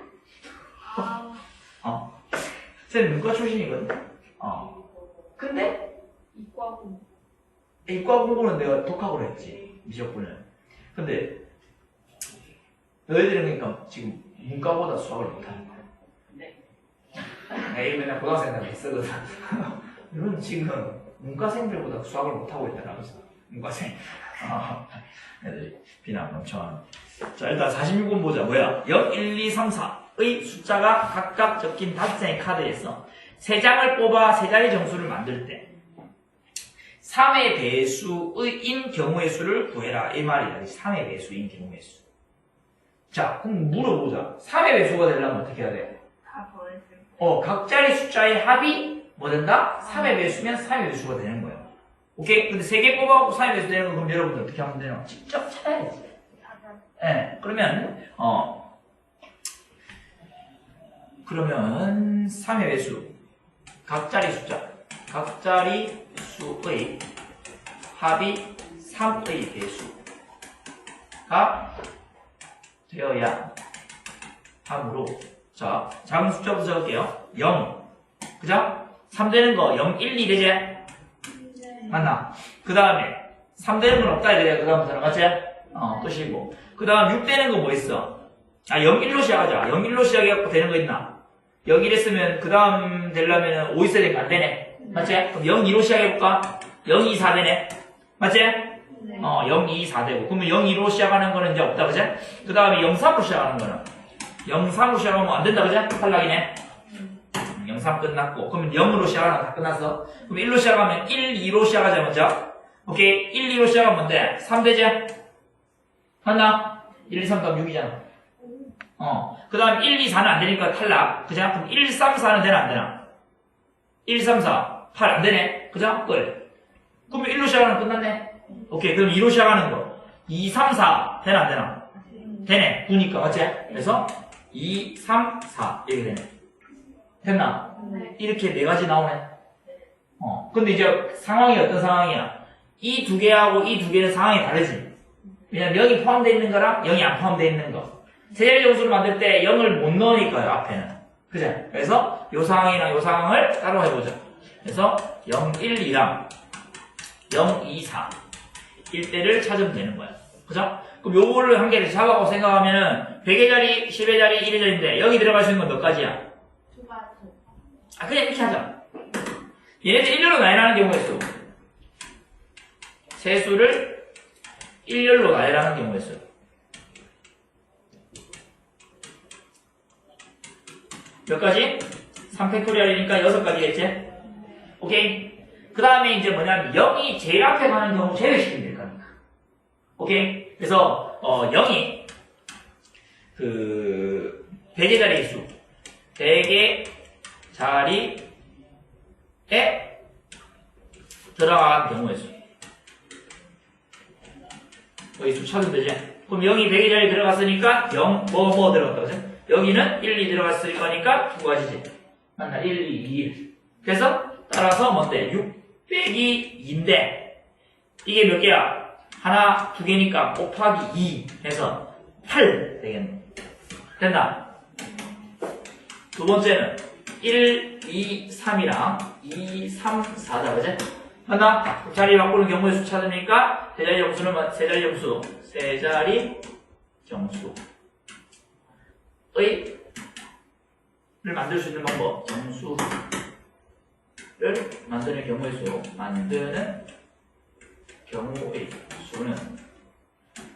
쌤 문과 출신이거든. 근데 이과 공부는 내가 독학으로 했지. 미적분은. 근데 너희들은 그러니까 지금 문과보다 수학을 못하는 거야. 네. 에이 맨날 고등학생들 쓰거든. 이건 지금 문과생들보다 수학을 못하고 있다라고 했어. 문과생. 애들이 비난 엄청 하는. 자, 일단 46번 보자. 뭐야? 0, 1, 2, 3, 4의 숫자가 각각 적힌 5장의 카드에서 3장을 뽑아 세 자리 정수를 만들 때 3의 배수인 경우의 수를 구해라. 이 말이야. 3의 배수인 경우의 수. 자, 그럼 물어보자. 3의 배수가 되려면 어떻게 해야 돼? 다 더했을 각자리 숫자의 합이 뭐 된다? 3의 배수면 3의 배수가 되는 거예요. 오케이? 근데 3개 뽑아갖고 3의 배수 되는 거 그럼 여러분들 어떻게 하면 되나? 직접 찾아야지. 예, 그러면 3의 배수. 각자리 숫자. 각자리 수의 합이 3의 배수가 되어야 함으로. 자, 작은 숫자부터 적을게요. 0. 그죠? 3 되는 거 0, 1, 2 되지? 맞나? 그 다음에 3 되는 건 없다 이래야 그 다음부터는 맞지? 끝이고. 그 다음 6 되는 거 뭐 있어? 0, 1로 시작하자. 0, 1로 시작해갖고 되는 거 있나? 0, 1 했으면 그 다음 되려면 5 있어야 되니까 안 되네. 맞지? 그럼 0, 2로 시작해볼까? 0, 2, 4 되네. 맞지? 0, 2, 4 되고. 그러면 0, 2로 시작하는 거는 이제 없다, 그지? 그 다음에 0, 3으로 시작하는 거는 0, 3으로 시작하면 안 된다, 그지? 탈락이네. 0, 3 끝났고. 그러면 0으로 시작하는 거 다 끝났어. 그럼 1로 시작하면 1, 2로 시작하자, 먼저. 오케이. 1, 2로 시작하면 뭔데? 3 되지? 맞나? 1, 2, 3 다음 6이잖아. 그 다음 1, 2, 4는 안 되니까 탈락. 그죠? 그럼 1, 3, 4는 되나, 안 되나? 1, 3, 4. 8 안 되네. 그죠? 끝. 그러면 1로 시작하는 거 끝났네. 오케이. 그럼 2로 시작하는 거. 2, 3, 4. 되나, 안 되나? 되네. 9니까, 맞지? 그래서 2, 3, 4. 이렇게 되네. 됐나? 이렇게 4가지 나오네. 근데 이제 상황이 어떤 상황이야? 이 2개하고 이 2개는 상황이 다르지. 왜냐면 0이 포함되어 있는 거랑 0이 안 포함되어 있는 거. 세자리 정수를 만들 때 0을 못 넣으니까요, 앞에는. 그죠? 그래서 요 상황이랑 요 상황을 따로 해보자. 그래서 0, 1, 2랑 0, 2, 4. 1대를 찾으면 되는 거야. 그죠? 그럼 요거를 한 개를 잡아가고 생각하면은 100의 자리, 10의 자리, 1의 자리인데 여기 들어갈 수 있는 건 몇 가지야? 2가지. 그냥 이렇게 하자. 얘네들 일렬로 나열하는 경우가 있어. 세 수를 일렬로 나열하는 경우가 있어. 몇 가지? 3팩토리얼이니까 6가지겠지? 오케이? 그 다음에 이제 뭐냐면 0이 제일 앞에 가는 경우 제외시키면 될 거니까. 오케이? 그래서 0이 100의 자리의 수 100의 자리에 들어간 경우의 수. 여기 수 찾으면 되지? 그럼 0이 100의 자리에 들어갔으니까 0 뭐 들어갔다 그죠? 여기는 1, 2 들어갔을 거니까 2가지지. 맞나? 1, 2, 1. 그래서 따라서 뭔데? 6 빼기 2인데 이게 몇 개야? 하나, 2개니까 곱하기 2 해서 8 되겠네. 된다. 두 번째는 1, 2, 3이랑 2, 3, 4다. 그지? 맞나? 자리 바꾸는 경우의 수 찾으니까 세자리 정수는 세자리 정수의 만들 수 있는 방법. 정수를 만드는 경우의 수. 만드는 경우의 수는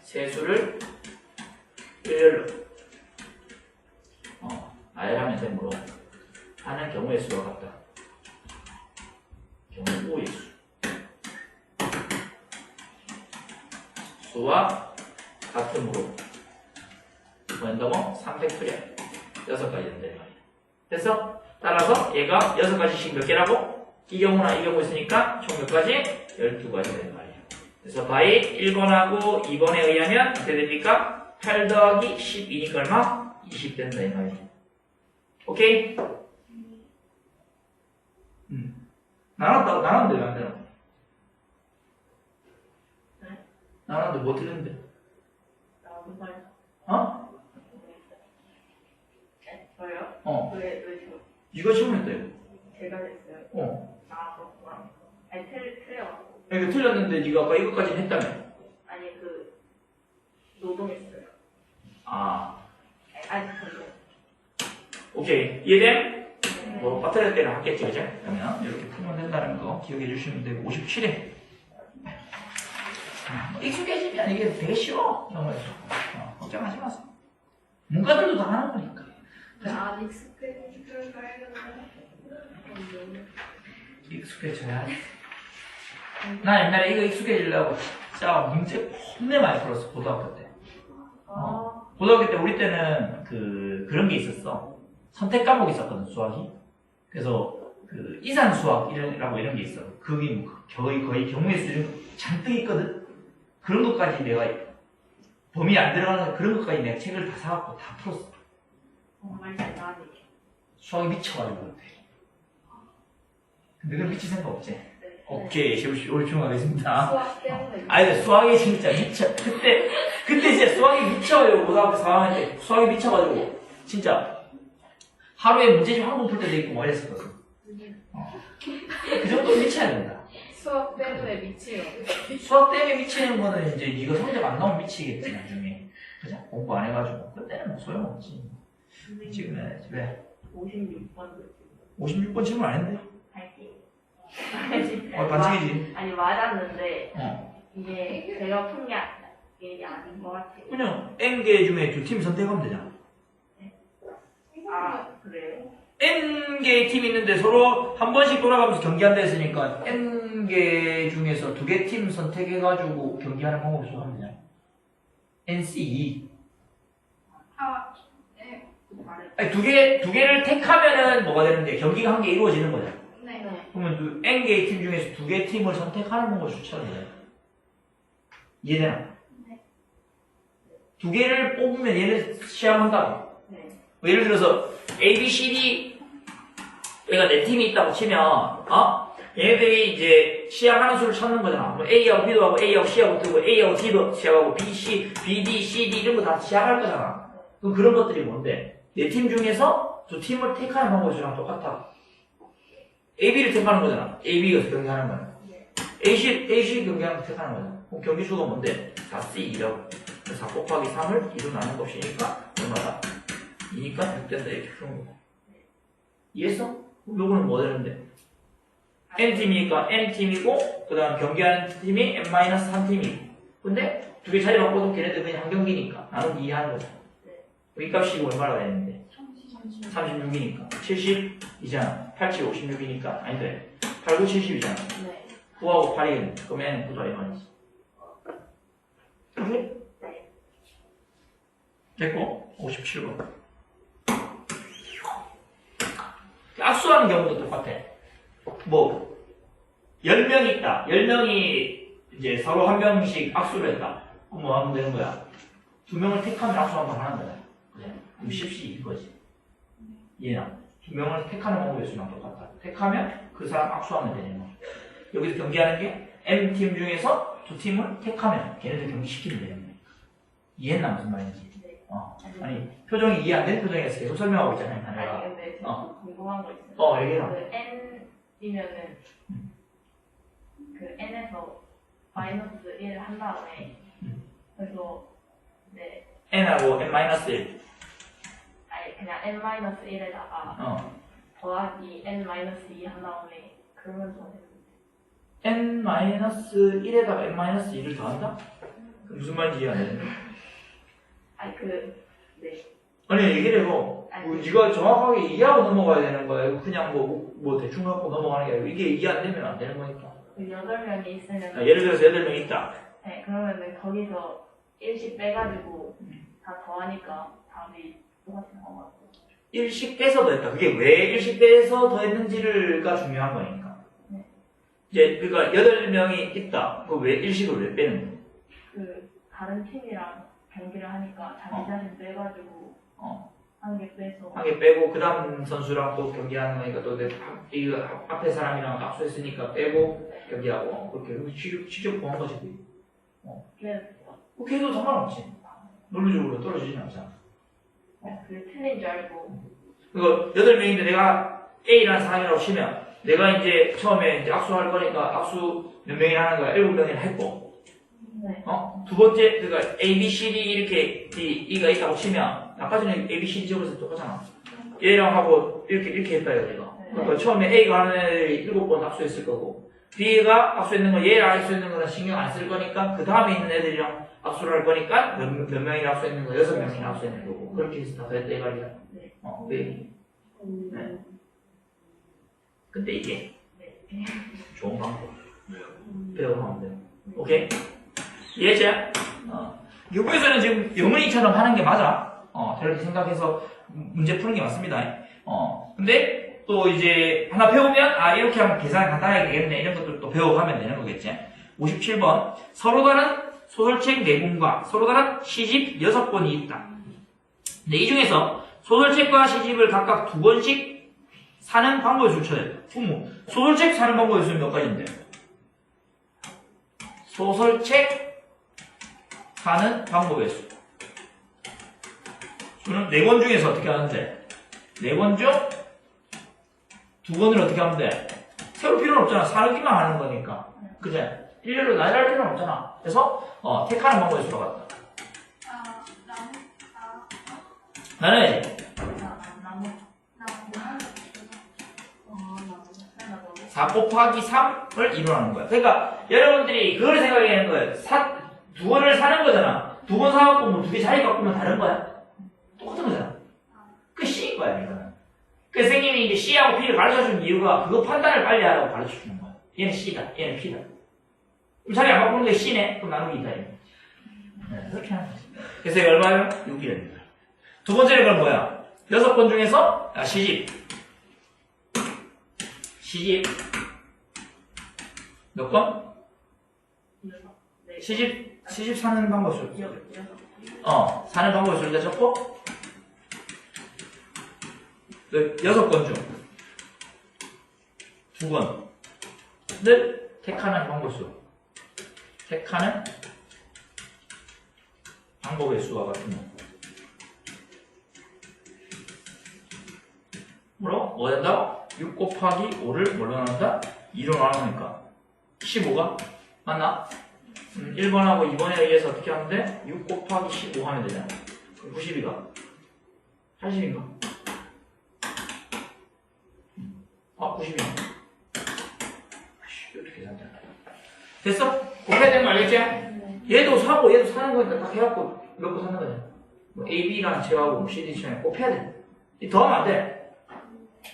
세수를 일렬로 나열하면 되므로 하는 경우의 수와 같다. 경우의 수. 수와 같으므로 뭐 한다고? 3팩토리얼 6가지 된다 이 말이야. 됐어? 따라서 얘가 6가지씩 몇 개라고? 이 경우나 이 경우 있으니까 총 몇 가지? 12가지 되는 말이야. 그래서 바이 1번하고 2번에 의하면 어떻게 됩니까? 8 더하기 12니까 얼마? 20 된다 이 말이야. 오케이? 나눴는데 왜 안 되나? 나눴는데 뭐 틀렸는데? 어? 저요? 왜 지금 이거 지우면 돼. 제가 됐어요? 그렇구나. 아니, 틀려갖고. 이거 틀렸는데 네가 아까 이거까지 했다며? 아니, 노동했어요. 아니, 근데. 오케이. 이해됨? 뭐 빠뜨릴 때는 하겠지, 그죠? 그러면 이렇게 풀면 된다는 거 기억해 주시면 되고 57회. 익숙해지면 이게 되게 쉬워. 영어에서. 걱정하지 마세요. 문과들도 다 하는 거니까. 안 익숙해지는 거예요. 익숙해져야 돼. 나 옛날에 이거 익숙해지려고 진짜 문제 겁내 많이 풀었어, 고등학교 때. 고등학교 때 우리 때는 그런 게 있었어. 선택 과목이 있었거든, 수학이. 그래서 이산 수학이라고 이런 게 있어. 그게 거의 경우의 수준 잔뜩 있거든. 그런 것까지 내가 범위 안 들어가는 그런 것까지 내가 책을 다 사갖고 다 풀었어. 정말 대단해. 수학이 미쳐가지고 그렇대. 근데 그럼 미칠 생각 없지? 네. 오케이, 오늘 중하겠습니다. 수학 때문에. 아니, 수학이 진짜 미쳐. 그때 진짜 수학이 미쳐요. 고등학교 4학년 때. 수학이 미쳐가지고. 진짜. 하루에 문제집 한 번 풀 때도 있고 뭐 이랬었거든. 그 정도 미쳐야 된다. 수학 때문에 미치면. 수학 때문에 미치는 거는 이제 이거 성적 안 나오면 미치겠지, 나중에. 그죠? 공부 안 해가지고. 그때는 뭐 소용없지. 지금 해야지. 왜? 56번도 56번 질문 안 했는데? 할게요. 반칙이지. 아니, 맞았는데, 어. 이게 제가 푼 게 아닌 것 같아요. 그냥 N개 중에 2팀 선택하면 되잖아. 그래요? N개의 팀이 있는데 서로 한 번씩 돌아가면서 경기한다 했으니까 N개 중에서 2개 팀 선택해가지고 경기하는 방법을 하면 되잖아. NC2. 네. 아니, 두 개를 택하면은 뭐가 되는데 경기가 한 개 이루어지는 거잖아. 네. 그러면 N개의 팀 중에서 2개 팀을 선택하는 방법을 추천해. 이해되나? 네. 2개를 뽑으면 얘를 시험한다. 네. 뭐 예를 들어서 A, B, C, D 얘가 네 팀이 있다고 치면 얘네들이 이제 시합하는 수를 찾는 거잖아. 뭐 A하고 B도 하고 A하고 C하고 뜨고 A하고 D도 시합하고 B, C, B, D, C, D 이런 거 다 시합할 거잖아. 그럼 그런 것들이 뭔데? 네 팀 중에서 2팀을 택하는 방법이랑 똑같아. A, B를 택하는 거잖아. A, B가 경기하는 거야. A, C 경기하는 거 택하는 거잖아. 그럼 경기수가 뭔데? 4C2라고. 4 곱하기 3을 2로 나눈 것이니까 얼마다? 2니까 6 된다 이렇게 푸는 거야. 이해했어? 그럼 요거는 뭐 되는데? N팀이니까 N팀이고 그 다음 경기하는 팀이 N-3팀이고 근데 2개 자리 바꿔도 걔네들 그냥 한 경기니까 나는 이해하는 거잖아. 이 값이 얼마나 되는데? 36이니까 70이잖아. 87, 56이니까 아닌데 8, 9, 70이잖아. 네. 9하고 8이 그럼 N 9다 이 말이지. 그래? 됐고 57번. 악수하는 경우도 똑같아. 뭐 10명이 있다. 10명이 이제 서로 한 명씩 악수를 했다. 그럼 뭐 하면 되는 거야? 2명을 택하면 악수 한 번 하는 거야. 그래? 그럼 10씩 이거지. 이해나? 2명을 택하는 방법이 수랑 똑같다. 택하면 그 사람 악수하면 되는 거야. 여기서 경기하는 게 M팀 중에서 2팀을 택하면 걔네들 경기시키면 되는 거야. 이해했나 무슨 말인지? 아니 표정이 이해 안 되는 표정이라서 계속 설명하고 있잖아요. 내가. 아니 근데 궁금한 거 있어요. 얘기해라. 그 N이면은 그 N에서 마이너스 1을 한 다음에 그래서 네 N하고 N-1 아니 때 그냥 n-1에다가 더하기 n-2 한 다음에 그러면서 n-1에다가 n-2를 더한다? 무슨 말인지 이해 안 되는데? 아니 네. 아니 얘기를 해봐. 네가 정확하게 이해하고 넘어가야 되는 거야. 이거 그냥 뭐 대충 갖고 넘어가는 게 아니고 이게 이해 안 되면 안 되는 거니까. 8명이 있으면 예를 들어서 8명 있다. 네, 그러면은 거기서 1씩 빼가지고 다 더하니까 답이 똑같은 거 같아요. 1씩 빼서 더했다. 그게 왜 1씩 빼서 더했는지가 중요한 거니까. 네. 이제 그러니까 8명이 있다. 그 왜 1씩을 왜 빼는 거야? 그 다른 팀이랑 경기를 하니까 자기 자신 빼가지고 한 개 빼서 한 개 빼고 그 다음 선수랑 또 경기하는 거니까 또 이거 앞에 사람이랑 압수했으니까 빼고 경기하고 그렇게 직접 구한 거지. 그렇게 해도 상관없지. 논리적으로 떨어지진 않잖아. 그게 틀린 줄 알고 그거 8명인데 내가 A라는 사람이라고 치면 내가 이제 처음에 이제 악수할 거니까 악수 몇 명이나 하는 거야? 7명이나 했고 네. 두 번째 그러니까 A, B, C, D 이렇게 E가 있다고 치면 아까 전에 A, B, C, D 적어서 똑같잖아. 얘랑 하고 이렇게 했다 이거. 그러니까 처음에 A가 하는 애들이 7번 악수했을 거고 B가 악수했는 거 얘랑 악수했는 거는 신경 안 쓸 거니까 그 다음에 있는 애들이랑 악수를 할 거니까 몇 명이나 악수했는 거 6명이나 악수했는 거고 그렇게 해서 다 됐다 이 말이야. 네. 네. 근데 이게 좋은 방법. 배워가면 돼요. 오케이? 이해했지? 교부에서는 지금 영은이처럼 하는 게 맞아. 저렇게 생각해서 문제 푸는 게 맞습니다. 근데 또 이제 하나 배우면 이렇게 하면 계산이 간단하게 되겠네. 이런 것들 또 배워가면 되는 거겠지. 57번. 서로 다른 소설책 4권과 서로 다른 시집 6권이 있다. 근데 이 중에서 소설책과 시집을 각각 2권씩 사는 방법을 수쳐야 돼. 소설책 사는 방법이 있으면 몇 가지인데? 소설책 사는 방법의 수. 수는 4권 중에서 어떻게 하는데? 4권 중 2권을 어떻게 하면 돼? 세울 필요는 없잖아. 사르기만 하는 거니까. 그제? 일렬로 나열할 필요는 없잖아. 그래서 택하는 방법의 수로 갔다. 나눠야지. 4 곱하기 3을 이루라는 거야. 그러니까 여러분들이 그걸 생각하는 거예요. 2권을 사는 거잖아. 2권 사갖고 뭐 2개 자리 바꾸면 다른 거야? 똑같은 거잖아. 그게 C인 거야, 이거는. 그 선생님이 이제 C하고 P를 가르쳐준 이유가 그거 판단을 빨리 하라고 가르쳐주는 거야. 얘는 C다, 얘는 P다. 그럼 자리 안 바꾸는 게 C네? 그럼 나누기 있다, 이거. 네, 그렇게 하는 거지. 그래서 이거 얼마예요? 6이랍니다. 두 번째는 그럼 뭐야? 6권 중에서, 시집. 몇 권? 시집 사는 방법이 있어. 사는 방법이 있어. 일단 적고, 6권 중 2권을 택하는 방법의 수. 택하는 방법의 수와 같은 거. 뭐 된다고? 6 곱하기 5를 뭘로 나눈다? 2로 나누니까 15가 맞나? 1번하고 2번에 의해서 어떻게 하면 돼? 6 곱하기 15 하면 되잖아. 그럼 92가 80인가? 90이네. 어떻게 계산돼? 됐어? 곱해야 되는 거 알겠지? 얘도 사고 얘도 사는 거니까 딱 해갖고 몇 거 사는 거냐? 뭐 A, B랑 제하고 뭐 C, D, C랑 곱해야 돼. 더하면 안 돼.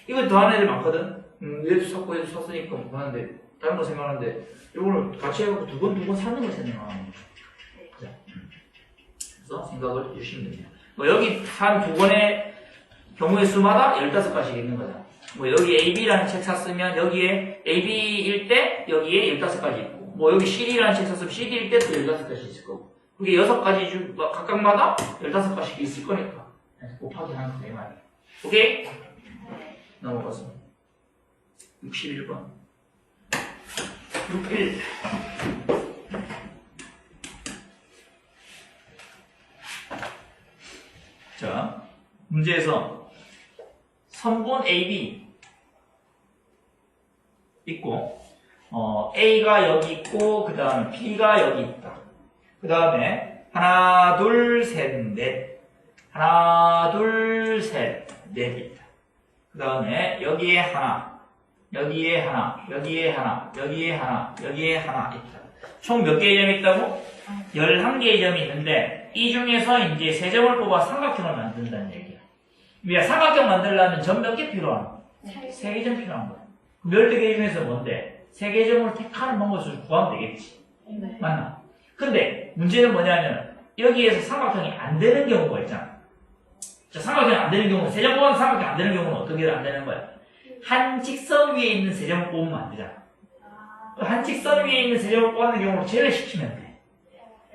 이거 더하는 애들 많거든? 얘도 샀고 얘도 샀으니까 뭐 하는데 다른 거 생각하는데 이거를 같이 해갖고 두 번 사는 거 생각하는 거죠. 그래서 생각을 해주시면 됩니다. 뭐 여기 한 2권의 경우의 수마다 15가지가 있는 거잖아. 뭐 여기 AB라는 책 샀으면 여기에 AB일 때 여기에 15가지 있고 뭐 여기 CD라는 책 샀으면 CD일 때 또 15가지 있을 거고 그게 6가지 각각마다 15가지 있을 거니까 곱하기 하는 거네 말이야. 오케이? 넘어가서 61번 61 자, 문제에서 선분 AB 있고 A가 여기 있고 그 다음에 B가 여기 있다. 그 다음에 하나 둘 셋 넷 하나, 둘, 셋, 넷 있다. 그 다음에 여기에 하나, 여기에 하나, 여기에 하나, 여기에 하나, 여기에 하나 있다. 총 몇 개의 점이 있다고? 11개의 점이 있는데 이 중에서 이제 3점을 뽑아 삼각형을 만든다는 얘기야. 우리가 삼각형 만들려면 점 몇 개 필요하나? 3개 점 필요한 거야. 12개 중에서 뭔데? 3개 점을 택하는 방법을 구하면 되겠지. 네. 맞나? 근데 문제는 뭐냐면 여기에서 삼각형이 안 되는 경우가 있잖아. 자, 삼각형이 안 되는 경우, 3점 뽑아도 삼각형이 안 되는 경우는 어떻게 안 되는 거야? 한 직선 위에 있는 3점을 뽑으면 안 되잖아. 한 직선 위에 있는 3점을 뽑는 경우로 제외시키면 돼.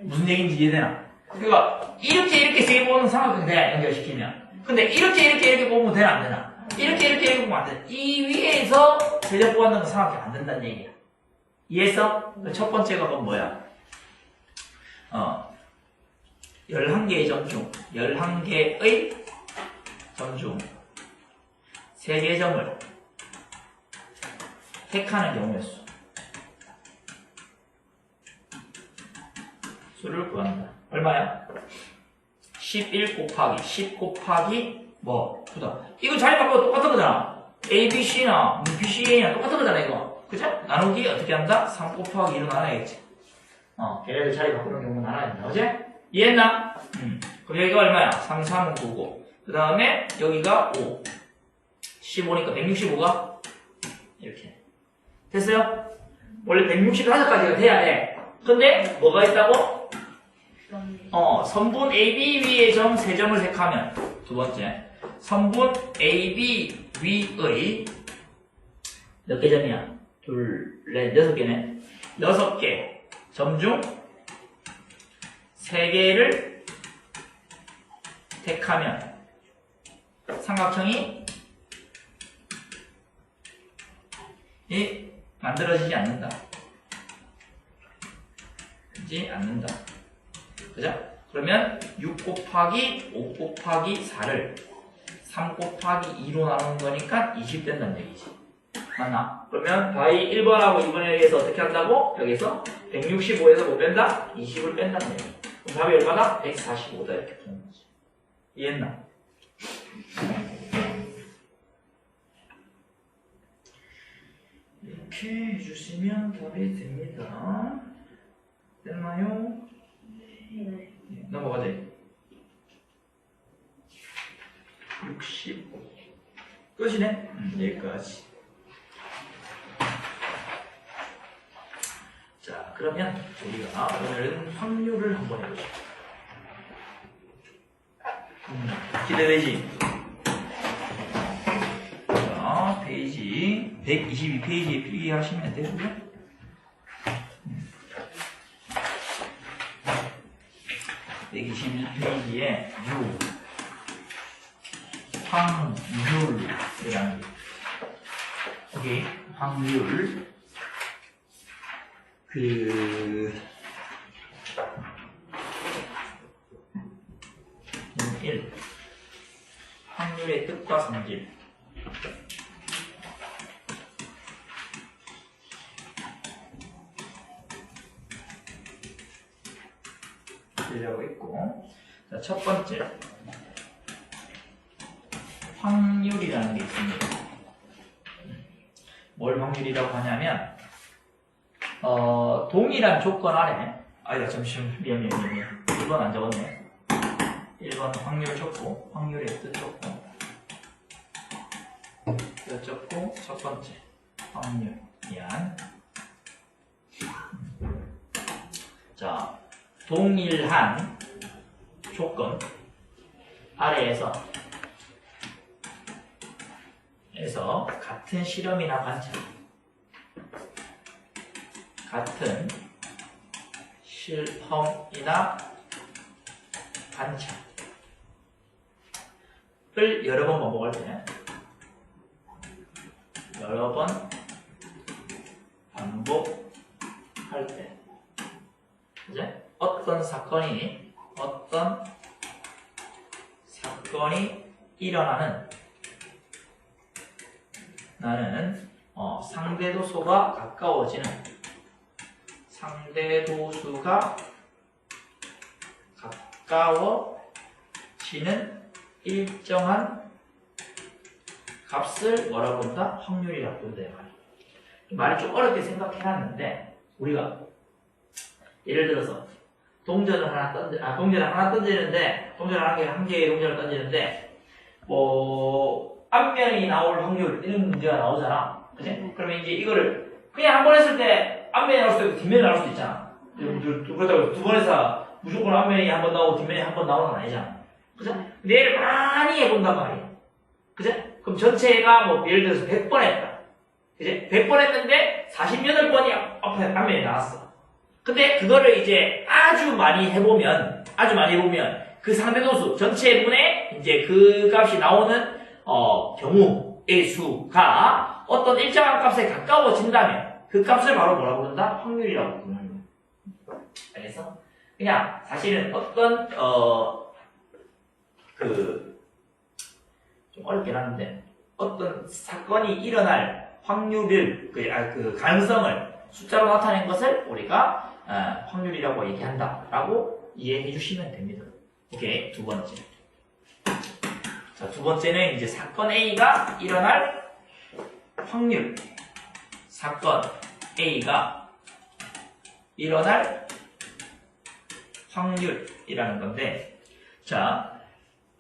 무슨 얘기인지 이해되나? 그러니까 이렇게 3개 뽑는 삼각형 돼야 연결시키면. 근데 이렇게 뽑으면 되나 안 되나? 이렇게 뽑으면 안 돼. 이 위에서 3점 뽑는 건 삼각형 안 된다는 얘기야. 이해했어? 첫 번째가 그건 뭐야? 11개의 점 중, 11개의 점 중 3개의 점을 택하는 경우의 수. 수를 구한다. 얼마야? 11 곱하기 10 곱하기 뭐? 9다. 이거 자리 바꿔도 똑같은 거잖아. A, B, C나 B, C, A나 똑같은 거잖아 이거. 그죠? 나누기 어떻게 한다? 3 곱하기 2로 나눠야겠지. 걔네들 자리 바꾸는 경우는 나눠야 된다. 그지? 이해했나? 그럼 여기가 얼마야? 3, 3, 9, 9. 그 다음에 여기가 5. 15니까 165가 이렇게. 됐어요? 원래 165가지가 돼야 돼. 근데 뭐가 있다고? 선분 AB 위의 점 3점을 택하면 두 번째 선분 AB 위의 몇 개 점이야? 둘, 넷, 6개네. 6개 점 중 3개를 택하면 삼각형이 만들어지지 않는다. 되지 않는다. 그죠? 그러면 6 곱하기 5 곱하기 4를 3 곱하기 2로 나누는 거니까 20 된다는 얘기지. 맞나? 그러면 바이 1번하고 2번에 의해서 어떻게 한다고? 여기서 165에서 뭐 뺀다? 20을 뺀다는 얘기. 그럼 답이 얼마다? 145다 이렇게 푸는 거지. 이해했나? 이렇게 해주시면 답이 됩니다. 됐나요? 네. 넘어가자. 60 끝이네? 여기까지. 자, 그러면 우리가 오늘은 확률을 한번 해보자. 기대되지? 자, 페이지 122페이지에 필기하시면 되고요. 여기 21페이지에 확률이라는 게 오케이 확률 1 확률의 뜻과 성질 되려고 있고 자, 첫 번째 확률이라는 게 있습니다. 뭘 확률이라고 하냐면 동일한 조건 아래 아니다 잠시만 미안 1번 안 적었네. 1번 확률 적고 확률의 뜻 적고 뜻 적고 첫 번째 확률 미안. 자 동일한 조건 아래에서 같은 실험이나 관찰 같은 실험이나 관찰을 여러 번 반복할 때 여러 번 반복할 때 이제 어떤 사건이 일어나는 나는 상대도수가 가까워지는 상대도수가 가까워지는 C는 일정한 값을 뭐라고 본다? 확률이라고 본다. 말을 좀 어렵게 생각해놨는데 우리가 예를 들어서 동전을 하나 던지는데 동전을 한 개의 동전을 던지는데 뭐 앞면이 나올 확률 이런 문제가 나오잖아. 그치? 그러면 이제 이거를 그냥 한 번 했을 때 앞면이 나올 수도 있고 뒷면이 나올 수도 있잖아. 그렇다고 두 번 해서 무조건 앞면이 한 번 나오고 뒷면이 한 번 나오는 건 아니잖아. 그죠? 근데 얘를 많이 해본단 말이야. 그죠? 그럼 전체가 뭐 예를 들어서 100번 했다. 그지? 100번 했는데 48번이 앞면이 나왔어. 근데 그거를 이제 아주 많이 해보면 그 상대도수 전체분의 이제 그 값이 나오는 경우의 수가 어떤 일정한 값에 가까워진다면 그 값을 바로 뭐라고 부른다? 확률이라고 부르는 거야. 알겠어? 그냥 사실은 어떤 좀 어렵긴 하는데 어떤 사건이 일어날 확률을 그 가능성을 숫자로 나타낸 것을 우리가 확률이라고 얘기한다라고 이해해 주시면 됩니다. 오케이, 두 번째. 자, 두 번째는 이제 사건 A가 일어날 확률. 사건 A가 일어날 확률이라는 건데, 자,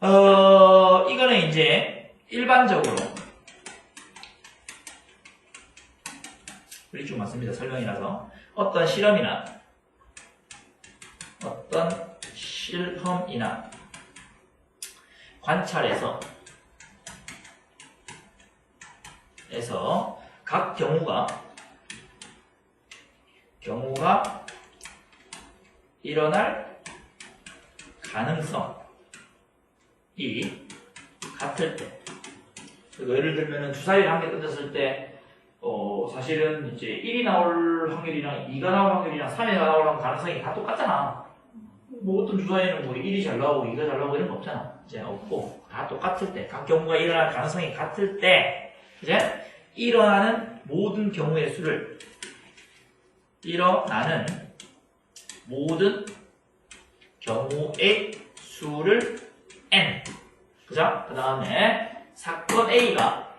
이거는 이제 일반적으로 우리 좀 맞습니다. 설명이라서 어떤 실험이나 관찰에서 각 경우가 일어날 가능성이 같을 때, 예를 들면 주사위를 한 개 던졌을 때 사실은 이제 1이 나올 확률이랑 2가 나올 확률이랑 3이 나올 가능성이 다 똑같잖아. 뭐 어떤 주사위는 뭐 1이 잘 나오고 2가 잘 나오고 이런 거 없잖아. 이제 없고 다 똑같을 때, 각 경우가 일어날 가능성이 같을 때, 이제 일어나는 모든 경우의 수를 n. 그죠? 그 다음에 사건 A가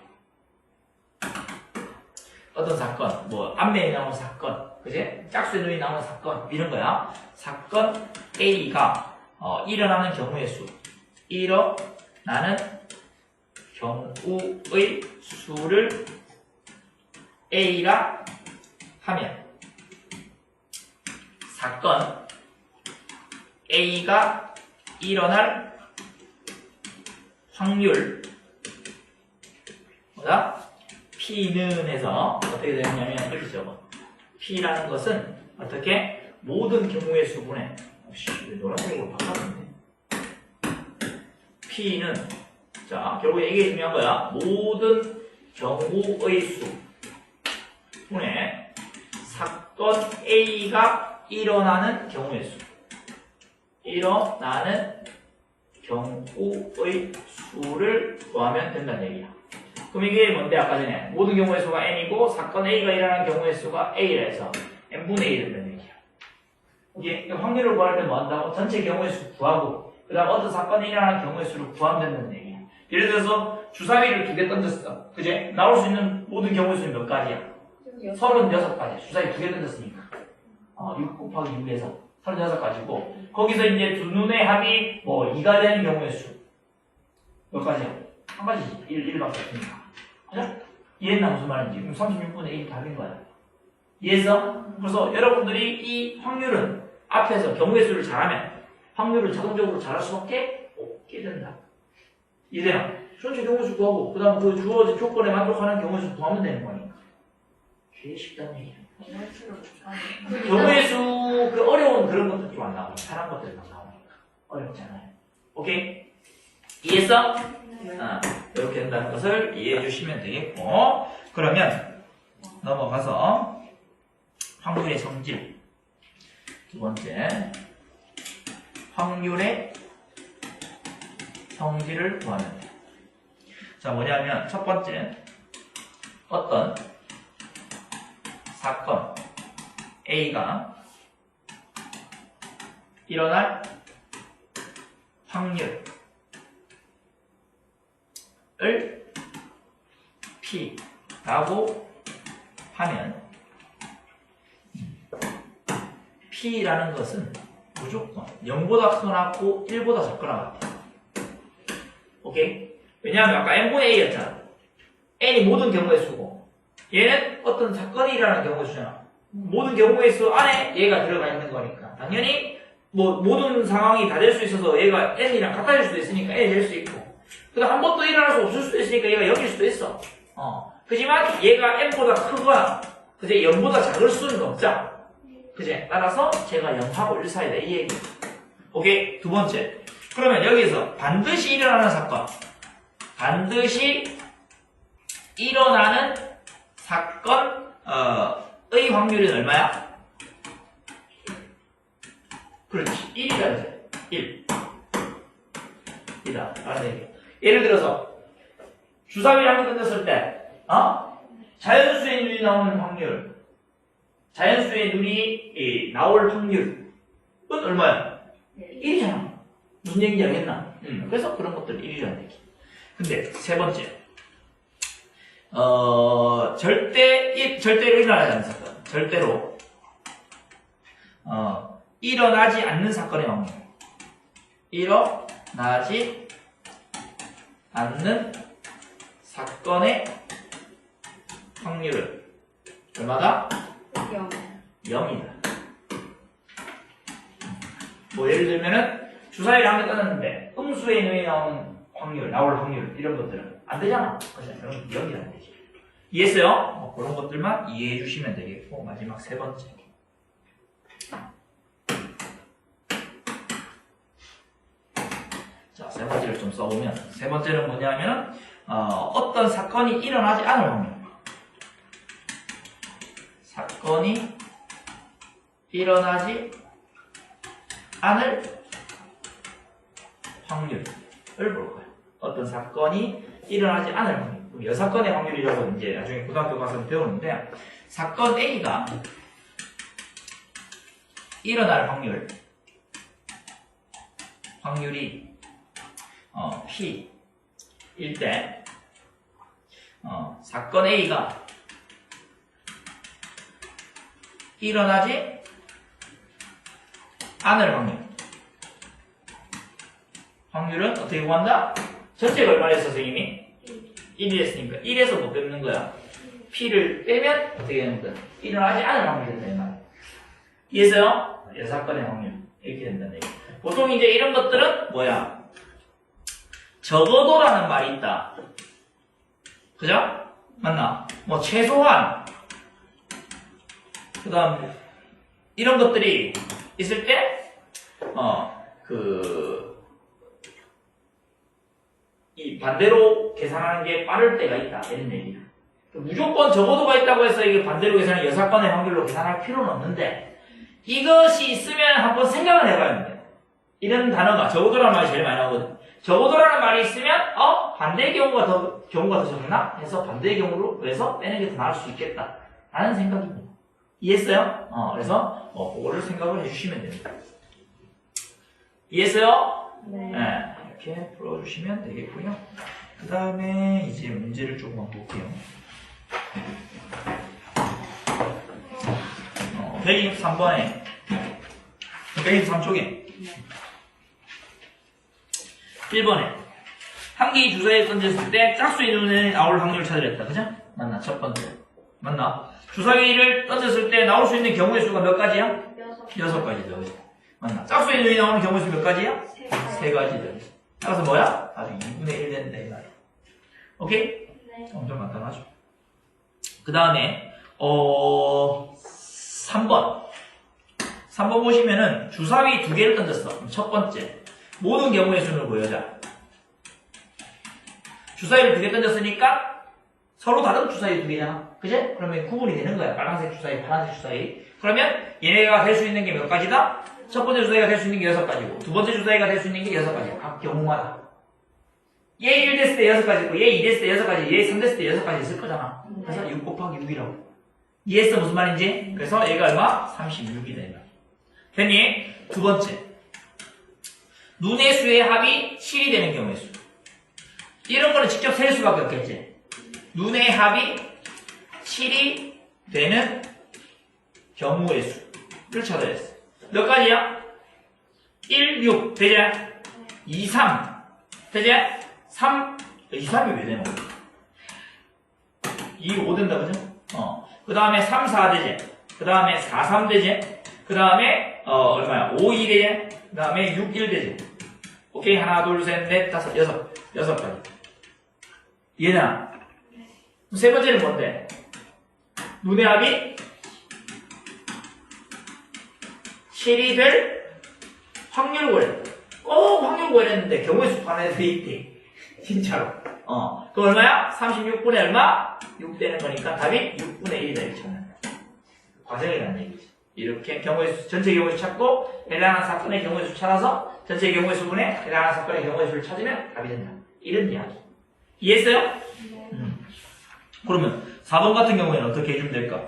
어떤 사건, 뭐 앞면이 나오는 사건, 그지? 짝수의 눈이 나오는 사건 이런 거야. 사건 A가 일어나는 경우의 수, 일어나는 경우의 수를 A라 하면 사건 A가 일어날 확률 뭐다? P는 해서 어떻게 되느냐면 이렇게 적어. P라는 것은 어떻게? 모든 경우의 수분에 노란색으로 바꿨는데 P는 자 결국에 이게 중요한 거야. 모든 경우의 수분에 사건 A가 일어나는 경우의 수, 일어나는 경우의 수를 구하면 된다는 얘기야. 그럼 이게 뭔데? 아까 전에 모든 경우의 수가 n이고 사건 A가 일어나는 경우의 수가 A라 해서 n분의 1이 된다는 얘기야. 이게 확률을 구할 때 뭐 한다고? 전체 경우의 수 구하고 그 다음 어떤 사건이 일어나는 경우의 수를 구하면 된다는 얘기야. 예를 들어서 주사위를 2개 던졌어. 그제? 나올 수 있는 모든 경우의 수는 몇 가지야? 36가지. 주사위 2개 던졌으니까 6 곱하기 6에서 36가지고 거기서 이제 두 눈의 합이 뭐 2가 되는 경우의 수 몇 가지야? 한 가지지. 1밖에 없으니까. 그죠? 이해했나 무슨 말인지? 그럼 36분의 1이 답인 거야. 이해했어? 그래서 여러분들이 이 확률은 앞에서 경우의 수를 잘하면 확률을 자동적으로 잘할 수밖에 없게 된다. 이해되나? 전체 경우의 수 구하고 그 다음 그 주어진 조건에 만족하는 경우의 수 구하면 되는 거니까. 되게 쉽다는 얘기야. 경우의 수, 그 어려운 그런 것들 좀 안 나와요. 편한 것들만 나오니까. 어렵잖아요. 오케이? 이해했어? 이렇게 된다는 것을 이해해 주시면 되겠고, 그러면 넘어가서 확률의 성질. 두 번째, 확률의 성질을 구하면 돼. 자, 뭐냐면, 첫 번째, 어떤 사건 A가 일어날 확률 P라고 하면 P라는 것은 무조건 0보다 크거나 1보다 작거나 같아. 오케이? 왜냐하면 아까 n분의 a였잖아. n이 모든 경우의 수고 얘는 어떤 사건이 일어나는 경우의 수잖아. 모든 경우의 수 안에 얘가 들어가 있는 거니까 당연히 뭐 모든 상황이 다 될 수 있어서 얘가 n이랑 같아질 수도 있으니까 n이 될 수 있고 그다음 한 번도 일어날 수 없을 수도 있으니까 얘가 0일 수도 있어. 그지만 얘가 n보다 크거나 그제 0보다 작을 수는 없잖아. 그제? 따라서 제가 0하고 1 사이다 이 얘기. 오케이? 두 번째. 그러면 여기서 반드시 일어나는 사건. 반드시 일어나는 사건의 확률은 얼마야? 그렇지. 1이다 이제. 1. 이다. 라는 얘기. 예를 들어서 주사위를 한개 던졌을 때 자연수의 눈이 나오는 확률 자연수의 눈이 나올 확률은 얼마야? 1이잖아. 무슨 얘기인지 알겠나? 그래서 그런 것들 1이라는 얘기. 근데 세 번째. 절대로 일어나지 않는 사건. 절대로 일어나지 않는 사건의 확률. 일어나지 않는 사건의 확률은 얼마다? 0이다. 뭐 예를 들면은 주사위를 한 개 떴는데 음수의 눈이 나올 확률 이런 것들은 안 되잖아. 그죠? 그럼 0이라는 얘기. 이해했어요? 그런 것들만 이해해 주시면 되겠고 마지막 세 번째. 자, 세 번째를 좀 써보면 세 번째는 뭐냐면은 어떤 사건이 일어나지 않을 확률. 사건이 일어나지 않을 확률을 볼 거예요. 어떤 사건이 일어나지 않을 확률. 여사건의 확률이라고 이제 나중에 고등학교 가서 배우는데 사건 A가 일어날 확률이 P일 때 사건 A가 일어나지 않을 확률은 어떻게 구한다? 전체가 얼마였어 선생님이? 1이 했으니까 1에서 뭐 빼는 거야? P를 빼면 어떻게 되는 거야? 일어나지 않을 확률이 된다 이 말이야. 이해했어요? 여사건의 확률 이렇게 된다는 얘기. 보통 이제 이런 것들은 뭐야? 적어도라는 말이 있다. 그죠? 맞나? 뭐 최소한 그 다음 이런 것들이 있을 때 이 반대로 계산하는 게 빠를 때가 있다 이런 얘기야. 무조건 적어도가 있다고 해서 이게 반대로 계산하는 여사건의 확률로 계산할 필요는 없는데 이것이 있으면 한번 생각을 해봐야 돼. 이런 단어가 적어도라는 말이 제일 많이 나오거든. 적어도라는 말이 있으면 반대의 경우가 더 적나 해서 반대의 경우로 해서 빼는 게 더 나을 수 있겠다 라는 생각입니다. 이해했어요? 그래서 그거를 생각을 해주시면 됩니다. 이해했어요? 네. 이렇게 풀어주시면 되겠고요. 그 다음에 이제 문제를 조금만 볼게요. 123번에 123쪽에 1번에 한 개의 주사위를 던졌을 때 짝수의 눈에 나올 확률을 찾으랬다. 그죠? 맞나? 첫 번째. 맞나? 주사위를 던졌을 때 나올 수 있는 경우의 수가 몇 가지야? 6가지죠. 맞나? 짝수의 눈이 나오는 경우의 수 몇 가지야? 3가지죠. 따라서 뭐야? 아주 2분의 1 된다 이 말이야. 오케이? 네. 엄청 간단하죠. 그 다음에 3번 보시면은 주사위 2개를 던졌어. 그럼 첫 번째 모든 경우의 수를 보여자. 주사위를 2개 던졌으니까 서로 다른 주사위 2개잖아. 그치? 그러면 구분이 되는 거야. 빨간색 주사위, 파란색 주사위. 그러면 얘네가 될 수 있는 게 몇 가지다? 첫 번째 주사위가 될 수 있는 게 6가지고 두 번째 주사위가 될 수 있는 게 6가지고 각 경우마다 얘 1 됐을 때 6가지고 얘 2 됐을 때 6가지 얘 3 됐을 때 6가지 있을 거잖아. 그래서 6 곱하기 6이라고. 이해했어 무슨 말인지? 그래서 얘가 얼마? 36이다 이 말. 됐니? 두 번째 눈의 수의 합이 7이 되는 경우의 수. 이런 거는 직접 셀 수밖에 없겠지. 눈의 합이 7이 되는 경우의 수를 찾아야 했어. 몇 가지야? 1, 6, 되지? 2, 3, 되지? 3, 2, 3이 왜 되는 거야? 2, 5 된다, 그죠? 그 다음에 3, 4 되지? 그 다음에 4, 3 되지? 그 다음에, 얼마야? 5, 2 되지? 그 다음에 6, 1 되지? 오케이? 하나, 둘, 셋, 넷, 다섯, 여섯 가지. 이해되나? 세 번째는 뭔데? 눈의 합이 7이 될 확률 구하래. 꼭 확률 구하랬는데 경우의 수 반에 돼 있대. 진짜로. 그럼 얼마야? 36분의 얼마? 6 되는 거니까 답이 6분의 1이다. 이렇게 찾는 거야. 과정이라는 얘기지. 이렇게 경우의 수, 전체 경우의 수 찾고 해당하는 사건의 경우의 수 찾아서 전체 경우의 수분에 해당하는 사건의 경우의 수를 찾으면 답이 된다. 이런 이야기. 이해했어요? 그러면 4번 같은 경우에는 어떻게 해주면 될까?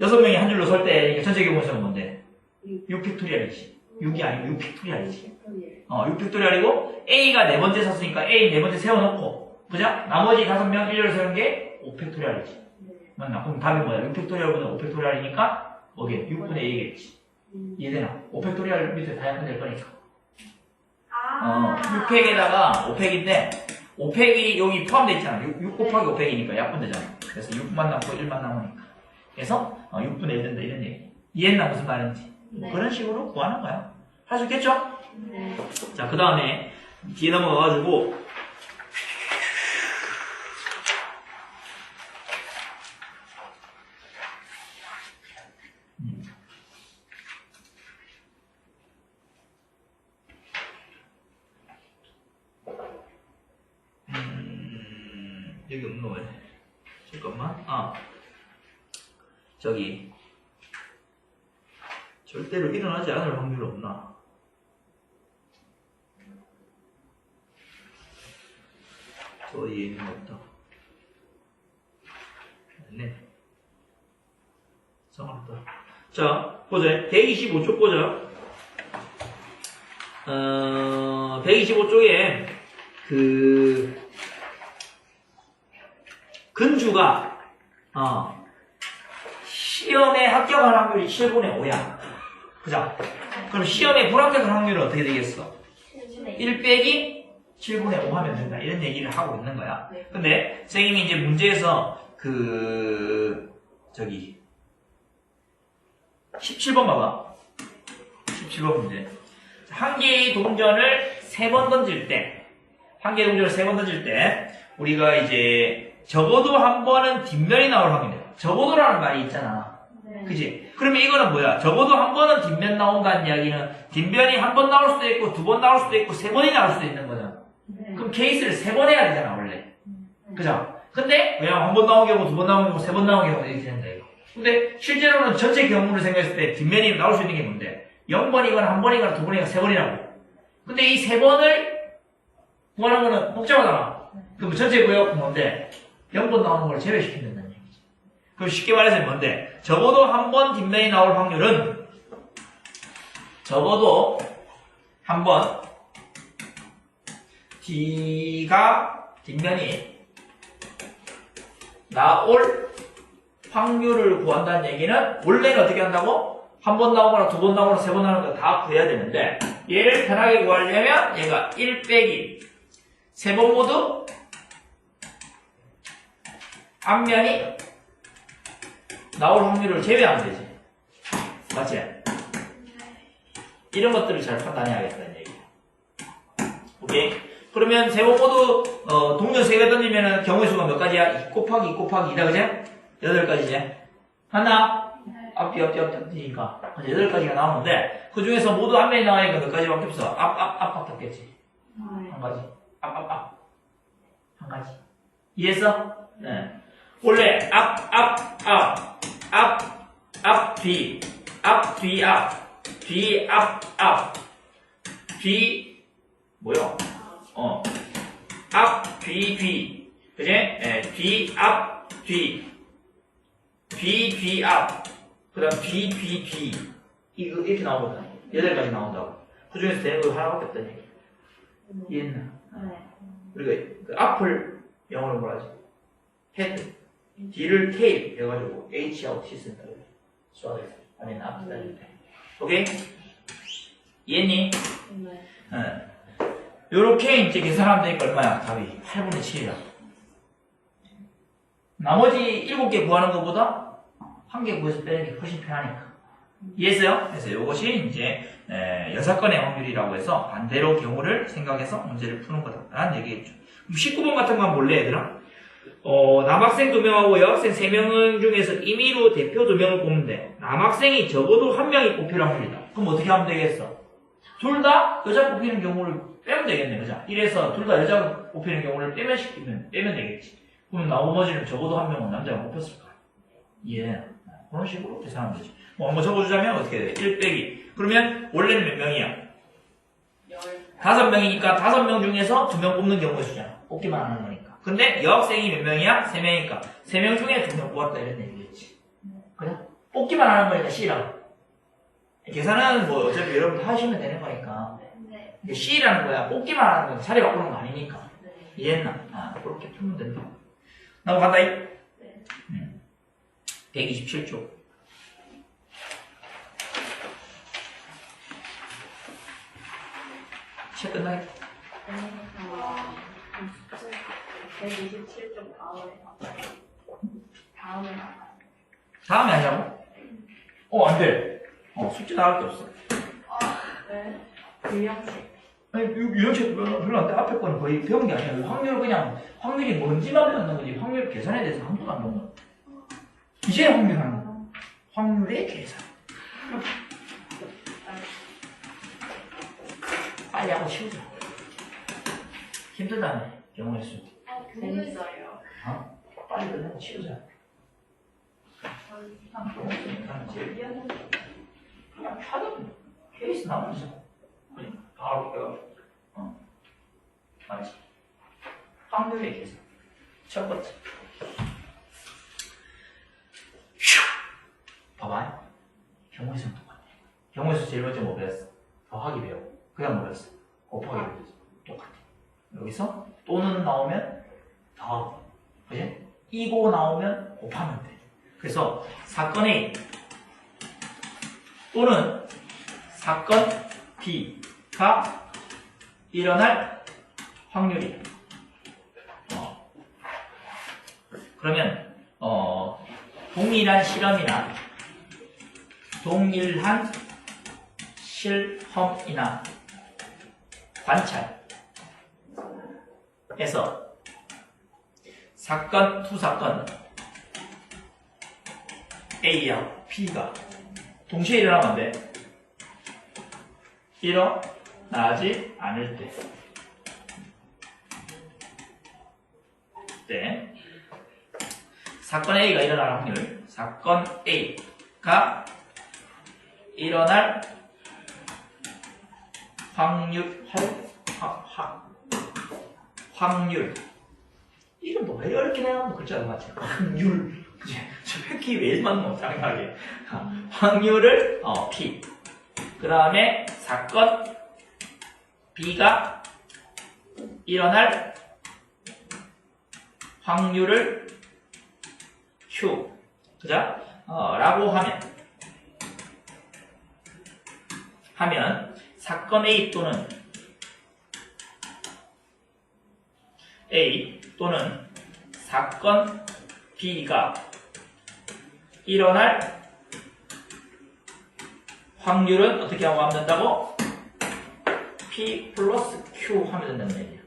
6명이 한 줄로 설 때 전체 경우의 수는 뭔데? 6팩토리얼이지. 6이 아니고 6팩토리얼이지. 6팩토리얼이고 A가 네 번째 섰으니까 A 네 번째 세워놓고 그죠? 나머지 5명 1렬 세운 게 5팩토리얼이지. 맞나? 그럼 답이 뭐야? 6팩토리얼보다 5팩토리얼이니까 뭐게? 6분의 1이겠지. 이해되나? 5팩토리얼 밑에 다 약분될 거니까. 6팩에다가 5팩인데 5팩이 여기 포함되어 있잖아. 6 곱하기 5팩이니까 약분되잖아. 그래서 6만 남고 1만 남으니까. 그래서 6분의 1 된다 이런 얘기. 이해했나 무슨 말인지? 네. 그런 식으로 구하는 거야. 할 수 있겠죠? 네. 자, 그 다음에 뒤에 넘어가가지고 여기 없는 거네. 잠깐만. 저기 절대로 일어나지 않을 확률이 없나? 저기 있는 거 없다. 네. 상관없다. 자, 보자. 125쪽 보자. 125쪽에 근주가 시험에 합격할 확률이 7분의 5야. 그죠? 그럼 시험에 불합격할 확률은 어떻게 되겠어? 1 빼기 7분의 5 하면 된다. 이런 얘기를 하고 있는 거야. 네. 근데 선생님이 이제 문제에서 17번 봐봐. 17번 문제. 한 개의 동전을 3번 던질 때, 우리가 이제 적어도 한 번은 뒷면이 나올 확률이야. 적어도라는 말이 있잖아. 네. 그치? 그러면 이거는 뭐야? 적어도 한 번은 뒷면 나온다는 이야기는 뒷면이 한 번 나올 수도 있고, 2번 나올 수도 있고, 3번이 나올 수도 있는 거잖아. 네. 그럼 케이스를 3번 해야 되잖아, 원래. 그죠? 근데, 왜냐면 한 번 나온 경우, 2번 나온 경우, 3번 나온 경우, 이렇게 된다, 이거. 근데, 실제로는 전체 경우를 생각했을 때 뒷면이 나올 수 있는 게 뭔데? 0번이거나 1번이거나 2번이거나 3번이라고. 근데 이 3번을 구하는 거는 복잡하잖아. 그럼 전체 구역 뭔데? 0번 나오는 걸 제외시킨다는 얘기지. 그럼 쉽게 말해서 뭔데? 적어도 한 번 뒷면이 나올 확률은 적어도 한 번 뒷면이 나올 확률을 구한다는 얘기는 원래는 어떻게 한다고? 한 번 나오거나 2번 나오거나 3번 나오는 거 다 구해야 되는데 얘를 편하게 구하려면 얘가 1 빼기 3번 모두 앞면이 나올 확률을 제외하면 되지. 맞지? 이런 것들을 잘 판단해야겠다는 얘기야. 오케이? 그러면 3번 모두 동전 3개 던지면 경우의 수가 몇 가지야? 2 곱하기 2 곱하기 2다, 그지? 8가지지? 하나? 앞뒤 니까 8가지가 나오는데 그 중에서 모두 앞면이 나와니까 몇 가지밖에 없어. 앞밖에 없겠지. 한 가지. 앞. 한 가지. 이해했어? 네. 원래 뒤, 뭐요? 뒤. 그지? 뒤, 앞. 그 다음 뒤. 이렇게 나오거든. 8가지 나온다고. 그 중에서 되는 거 하나밖에 없다는 얘기. 이해했나? 네. 우리가 그 앞을 영어로 뭐라 하지? 헤드. 뒤를 테일 해가지고 H하고 T 쓴다. 수학에서. 아니면 앞을 달릴 때. 오케이? 이해했니? 네. 요렇게 이제 계산하면 되니까 얼마야? 답이 8분의 7이야. 나머지 7개 구하는 것보다 1개 구해서 빼는 게 훨씬 편하니까. 이해했어요? 그래서 이것이 이제 6건의 확률이라고 해서 반대로 경우를 생각해서 문제를 푸는 거다라는 얘기겠죠. 그럼 19번 같은 거 한번 볼래, 얘들아? 남학생 2명하고 여학생 3명 중에서 임의로 대표 2명을 뽑는데 남학생이 적어도 1명이 뽑힐 확률이다. 그럼 어떻게 하면 되겠어? 둘 다 여자 뽑히는 경우를 빼면 되겠네, 그죠? 이래서 둘 다 여자 뽑히는 경우를 빼면 되겠지. 그럼 나머지는 적어도 1명은 남자가 뽑혔을 거야. 예. 그런 식으로 계산하면 되지. 한번 적어주자면 어떻게 돼? 1 빼기. 그러면 원래는 몇 명이야? 5명이니까 5명 중에서 2명 뽑는 경우가 수잖아. 뽑기만 하는 거니까. 근데 여학생이 몇 명이야? 3명이니까 3명 중에 2명 뽑았다 이런 얘기겠지. 그래? 뽑기만 하는 거니까 C라고. 계산은 뭐 어차피 여러분들 하시면 되는 거니까. 네. 이게 C라는 거야. 뽑기만 하는 거야. 자리 바꾸는 거 아니니까. 네. 이해했나? 그렇게 풀면 된다. 넘어간다. 네. 127쪽. 시간 끝나겠다. 127쪽 다음에 다음에 하자고? 안 돼. 숙제 나갈 게 없어. 네. 유형식. 아니, 유형책 별로 안 돼. 앞에 거는 거의 배운 게 아니야. 확률이 뭔지만 배웠는 거지. 확률 계산에 대해서 한 번도 안 배운 거야. 이제 확률 하는 거. 확률의 계산. 빨리 하고 치우자. 힘들다네, 경우의 수. 재밌어요. 빨리 끝내고 치우자. 그냥 하던 케이스 나오면서 바로 배워. 맞지? 확률의 계산. 첫 번째. 휴! 봐봐. 경우의 수는 똑같네. 경우의 수 제일 먼저 뭐 배웠어? 더하기 배워. 그냥 뭐 배웠어? 곱하기 배웠어. 똑같아. 여기서 또는 나오면 더하기. 그지? 이고 나오면 곱하면 돼. 그래서 사건 A 또는 사건 B가 일어날 확률이 그러면 동일한 실험이나 동일한 실험이나 관찰에서 사건 두 사건 A와 B가 동시에 일어나면 안 돼. 일어나지 않을 때 사건 A가 일어날 확률, 사건 A가 일어날 확률. 이름도 왜 이렇게 내가 글자가 맞지? 확률. 저 획기 왜 일만 장하게. 확률을 P. 그 다음에 사건 B가 일어날 확률을 Q. 그죠? 라고 하면 사건 A 또는 사건 B가 일어날 확률은 어떻게 하고 하면 된다고? P 플러스 Q 하면 된다는 얘기야.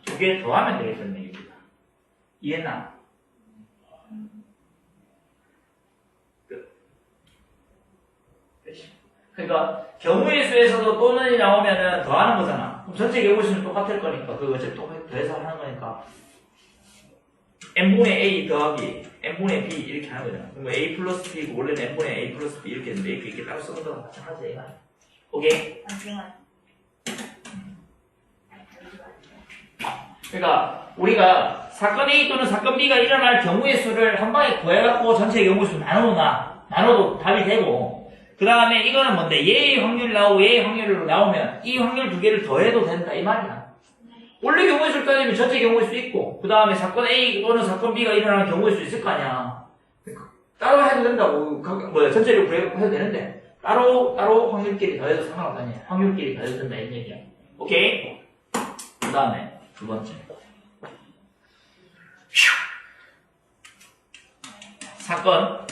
두 개 더하면 되겠다는 얘기입니다. 이해했나? 그러니까 경우의 수에서도 또는이 나오면은 더하는 거잖아. 그럼 전체 경우의 수는 똑같을 거니까 그거 어차피 더해서 하는 거니까 n분의 a 더하기 n분의 b 이렇게 하는 거잖아. 그럼 a 플러스 b고 원래는 n분의 a 플러스 b 이렇게 했는데 이렇게 따로 쓰는 거랑 마찬가지야 이거. 오케이? 그러니까 우리가 사건 A 또는 사건 B가 일어날 경우의 수를 한 방에 구해갖고 전체 경우의 수 나눠도 답이 되고, 그 다음에 이거는 뭔데? 얘의 확률이 나오고 얘의 확률로 나오면 이 확률 두 개를 더해도 된다 이 말이야. 원래 경우의 수를 따지면 전체 경우일 수 있고, 그 다음에 사건 A 또는 사건 B가 일어나는 경우일 수 있을 거 아니야. 따로 해도 된다고, 전체를 구해도 되는데, 따로 확률끼리 더해도 상관없다니. 확률끼리 더해도 된다, 이런 얘기야. 오케이? 그 다음에, 두 번째. 사건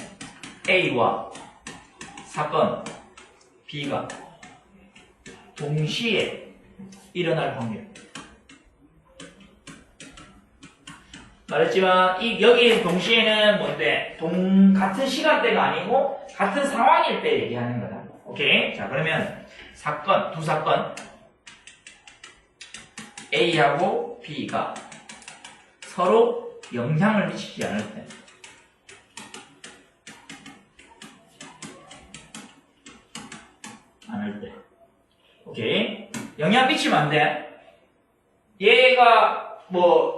A와 사건 B가 동시에 일어날 확률. 말했지만 여기 동시에는 뭔데? 같은 시간대가 아니고 같은 상황일 때 얘기하는 거다. 오케이? 자, 그러면 두 사건 A하고 B가 서로 영향을 미치지 않을 때. 오케이? 영향 미치면 안 돼. 얘가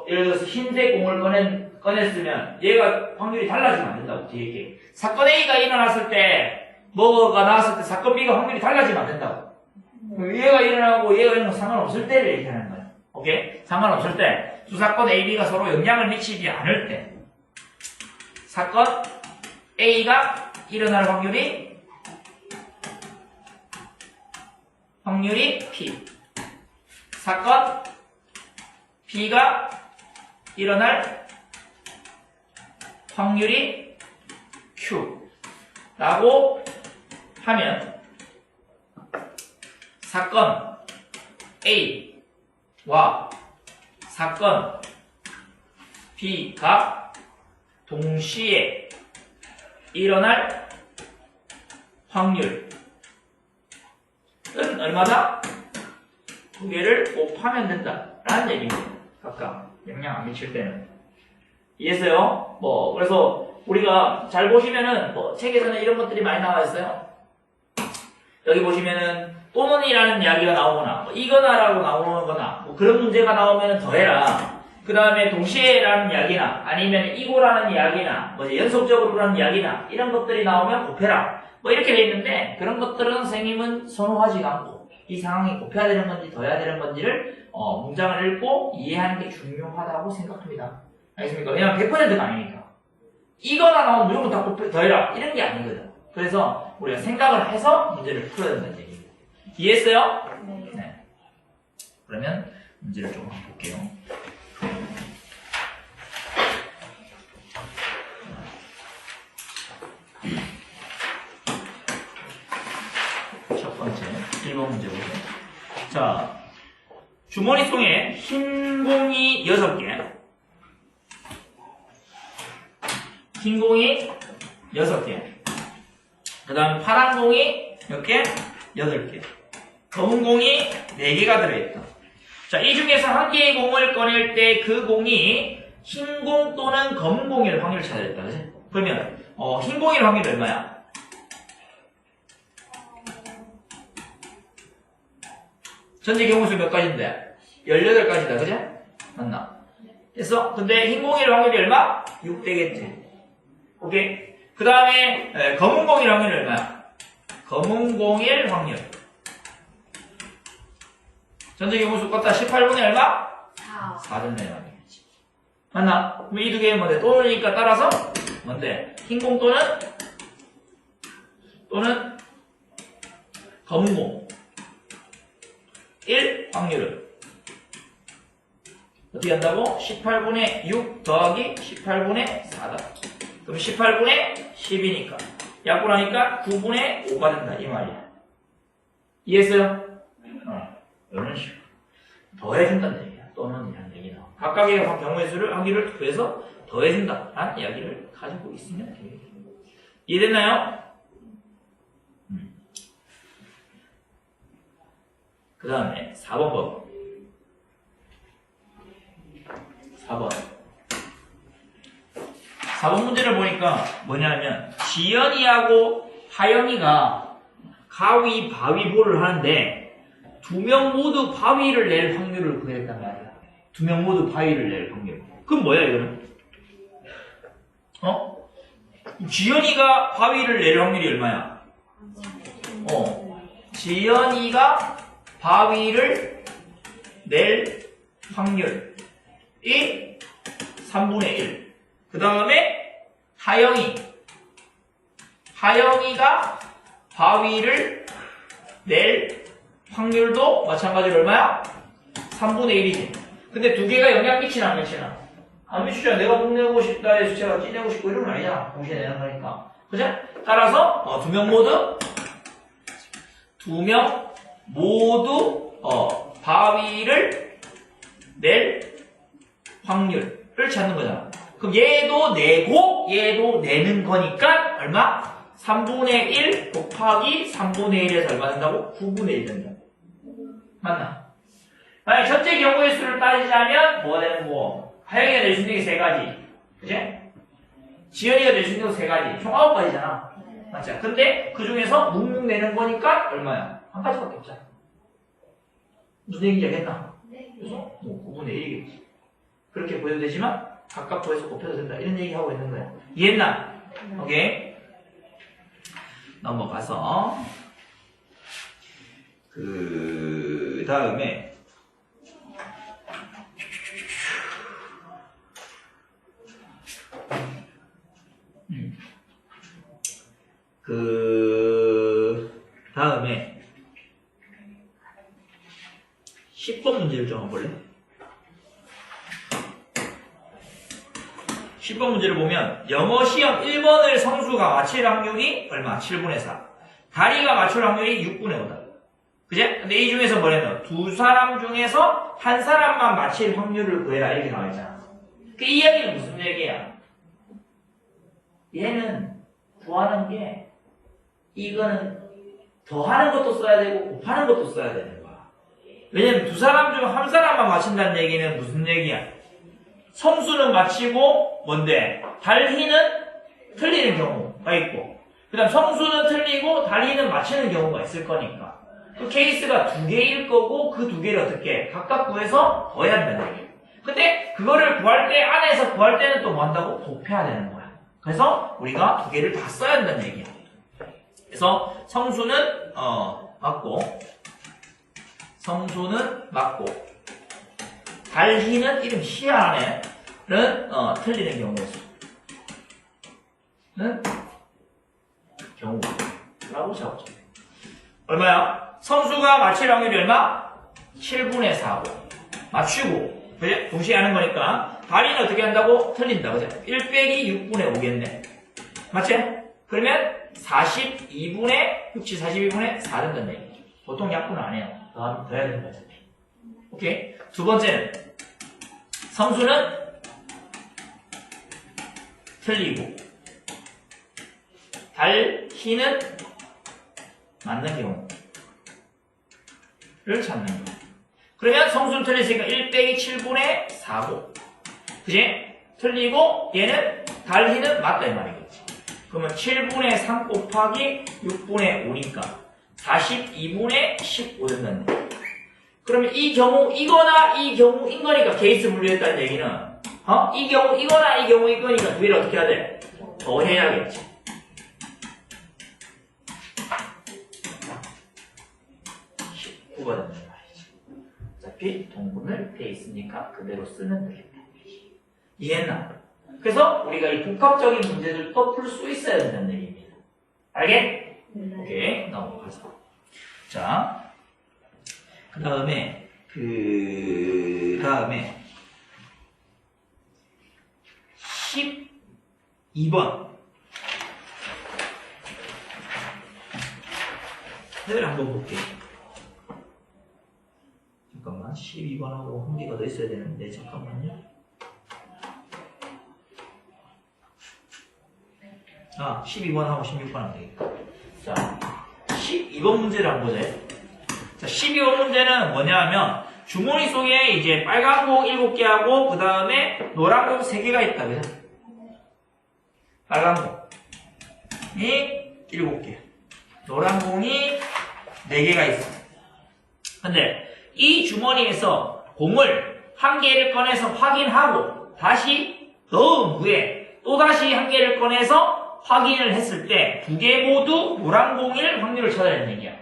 예를 들어서 흰색 공을 꺼냈으면 얘가 확률이 달라지면 안 된다고 뒤에 얘기해. 사건 A가 일어났을 때 뭐가 나왔을 때 사건 B가 확률이 달라지면 안 된다고. 얘가 일어나고 얘가 일어나고 상관없을 때를 얘기하는 거야. 오케이? 상관없을 때 두 사건 A, B가 서로 영향을 미치지 않을 때 사건 A가 일어날 확률이 P. 사건 B가 일어날 확률이 Q. 라고 하면 사건 A와 사건 B가 동시에 일어날 확률 은 얼마다? 두 개를 곱하면 된다 라는 얘기입니다. 각각 영향 안 미칠 때는. 이해했어요? 그래서 우리가 잘 보시면은 책에서는 이런 것들이 많이 나와 있어요. 여기 보시면은 또는이라는 이야기가 나오거나 이거나라고 나오거나 그런 문제가 나오면 더해라. 그 다음에 동시에라는 이야기나 아니면 이고라는 이야기나 연속적으로라는 이야기나 이런 것들이 나오면 곱해라. 이렇게 돼 있는데 그런 것들은 선생님은 선호하지 않고 이 상황이 곱해야 되는 건지 더해야 되는 건지를 문장을 읽고 이해하는 게 중요하다고 생각합니다. 알겠습니까? 왜냐면 100%가 아니니까. 이거나 나오면 무조건 다 더해라 이런 게 아니거든. 그래서 우리가 생각을 해서 문제를 풀어야 된다는 얘기입니다. 이해했어요? 네. 그러면 문제를 좀 한번 볼게요. 첫 번째 1번 문제 보세요. 자, 주머니 속에 흰 공이 6개, 흰 공이 6개, 그 다음에 파란 공이 몇 개? 8개, 검은 공이 4개가 들어있다. 자, 이 중에서 한 개의 공을 꺼낼 때 그 공이 흰 공 또는 검은 공일 확률을 찾아야 된다. 그치? 그러면 흰 공일 확률이 얼마야? 전체 경우수 몇 가지인데? 18가지다, 그죠? 맞나? 됐어? 근데 흰 공일 확률이 얼마? 6되겠지. 오케이? 그 다음에 검은 공일 확률이 얼마야? 검은 공일 확률. 전체 경우수 껐다 18분의 얼마? 4점 내려가겠지. 맞나? 그럼 이 두 개는 뭔데? 또는이니까 따라서 뭔데? 흰 공 또는 검은 공 1 확률은 어떻게 한다고? 18분의 6 더하기 18분의 4다. 그럼 18분의 10이니까 약분하니까 9분의 5가 된다 이 말이야. 이해했어요? 이런 식으로 더해준다는 얘기야. 또는 이런 얘기 나와. 각각의 경우의 수를 확률을 구해서 더해준다 라는 이야기를 가지고 있으면 되겠습니다. 이해됐나요? 그 다음에 4번 법. 4번 문제를 보니까 뭐냐면 지연이하고 하영이가 가위바위보를 하는데 두 명 모두 바위를 낼 확률을 구했단 말이야. 두 명 모두 바위를 낼 확률. 그럼 뭐야 이거는? 지연이가 바위를 낼 확률이 얼마야? 지연이가 바위를 낼 확률이 3분의 1. 그 다음에 하영이가 바위를 낼 확률도 마찬가지로 얼마야? 3분의 1이지. 근데 두 개가 영향 미치나 안 미치나? 안 미치잖아. 내가 목 내고 싶다 해서 제가 찌 내고 싶고 이런 건 아니잖아. 동시에 내는 거니까. 그죠? 따라서 두 명 모두 바위를 낼 확률을 찾는 거잖아. 그럼 얘도 내고 얘도 내는 거니까 얼마? 3분의 1 곱하기 3분의 1에서 얼마 된다고? 9분의 1 된다. 맞나? 만약 전체 경우의 수를 따지자면 뭐가 되는 거고? 하영이가 낼 수 있는 게 3가지. 그치? 지연이가 낼 수 있는 게 3가지. 총 9가지잖아. 맞죠? 근데 그 중에서 묵묵 내는 거니까 얼마야? 한 가지밖에 없잖아. 무슨 얘기인지 알겠나? 그래서 9분의 1이겠지. 그렇게 보여도 되지만 각각 구해서 곱해도 된다. 이런 얘기 하고 있는 거야. 이해했나? 오케이. 넘어가서 그 다음에 그 다음에 10번 문제를 좀 한번 볼래? 10번 문제를 보면 영어 시험 1번을 성수가 맞힐 확률이 얼마? 7분의 4. 다리가 맞출 확률이 6분의 5다. 그제? 근데 이 중에서 뭐래노? 두 사람 중에서 한 사람만 맞힐 확률을 구해라 이렇게 나와있잖아. 그 이야기는 무슨 얘기야? 얘는 구하는 게 이거는 더하는 것도 써야 되고 곱하는 것도 써야 되는 거야. 왜냐면 두 사람 중 한 사람만 맞힌다는 얘기는 무슨 얘기야? 성수는 맞히고 뭔데? 달희는 틀리는 경우가 있고 그 다음 성수는 틀리고 달희는 맞히는 경우가 있을 거니까 그 케이스가 2개일 거고 그 2개를 어떻게 각각 구해서 더해야 한다는 얘기야. 근데 그거를 구할 때 안에서 구할 때는 또 뭐 한다고? 곱해야 되는 거야. 그래서 우리가 2개를 다 써야 한다는 얘기야. 그래서 성수는 맞고 달희는 이름 희한하네는 틀리는 경우라고 적었죠. 얼마야? 성수가 맞힐 확률이 얼마? 7분의 4고 맞추고 그래? 동시에 하는 거니까 달희는 어떻게 한다고? 틀린다. 그죠? 1 빼기 6분의 5겠네. 맞지? 그러면 42분의 4 된다는 얘기죠. 보통 약분을 안 해요. 더해야 되는 거죠. 오케이. 두 번째는 성수는 틀리고 달희는 맞는 경우를 찾는 거예요. 그러면 성수는 틀렸으니까 1 빼기 7분의 4고 그지? 틀리고 얘는 달희는 맞다 이 말이겠지. 그러면 7분의 3 곱하기 6분의 5니까 42분의 15 된다는 거예요. 그러면 이 경우 이거나 이 경우인 거니까 케이스 분류했다는 얘기는 이 경우 이거나 이 경우 이거니까 두 개를 어떻게 해야 돼? 더해야겠지. 구가 된다 말이지. 어차피 동분을 돼 있으니까 그대로 쓰면 되겠다. 이해했나? 그래서 우리가 이 복합적인 문제들도 풀 수 있어야 된다는 얘기입니다. 알겠? 오케이. 넘어가서. 자. 그 다음에 12번. 해를 한번 볼게요. 잠깐만. 12번하고 한 개가 더 있어야 되는데, 잠깐만요. 12번하고 16번 하면 되겠다. 자, 12번 문제를 한번 보자. 자, 12번 문제는 뭐냐면, 주머니 속에 이제 빨간 공 7개하고, 그 다음에 노란 공 3개가 있다, 그죠? 빨간 공이 7개. 노란 공이 4개가 있어. 근데, 이 주머니에서 공을 한 개를 꺼내서 확인하고, 다시 넣은 후에, 또다시 한 개를 꺼내서 확인을 했을 때, 2개 모두 노란 공일 확률을 찾아야 되는 얘기야.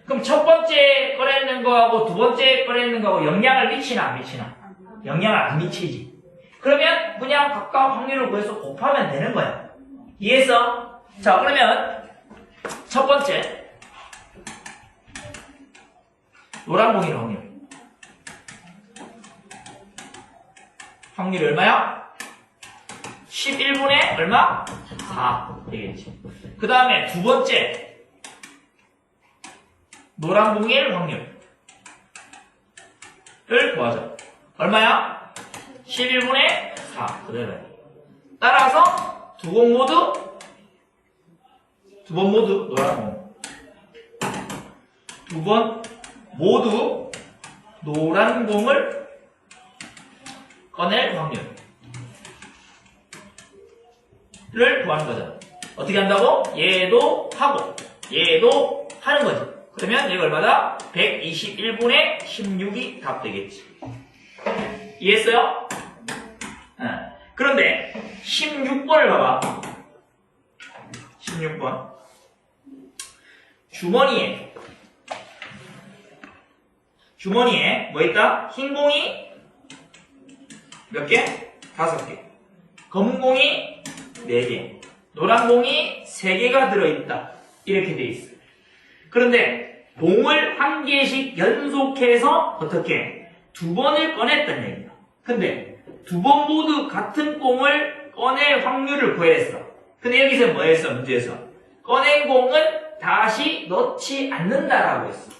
그럼 첫 번째 꺼내는 거하고 두 번째 꺼내는 거하고 영향을 미치나 안 미치나? 영향을 안 미치지. 그러면 그냥 각각 확률을 구해서 곱하면 되는 거야. 이해했어? 자, 그러면 첫 번째 노란봉일 확률. 확률이 얼마야? 11분의 얼마? 4 되겠지. 그 다음에 두 번째 노란봉일 확률을 구하자. 얼마야? 11분의 4 그대로. 따라서 두 번 모두 노란봉. 두 번 모두 노란봉을 꺼낼 확률을 구하는 거죠. 어떻게 한다고? 얘도 하고 얘도 하는 거지. 그러면 얘가 얼마다? 121분의 16이 답 되겠지. 이해했어요? 그런데 16번을 봐봐. 16번 주머니에 뭐 있다? 흰 공이 몇 개? 5개. 검은 공이 4개. 노란 공이 3개가 들어있다. 이렇게 돼 있어. 그런데 공을 한 개씩 연속해서 어떻게? 2번을 꺼냈단 얘기야. 근데 2번 모두 같은 공을 꺼낼 확률을 구했어. 근데 여기서 뭐 했어? 문제에서 꺼낸 공은 다시 넣지 않는다라고 했어.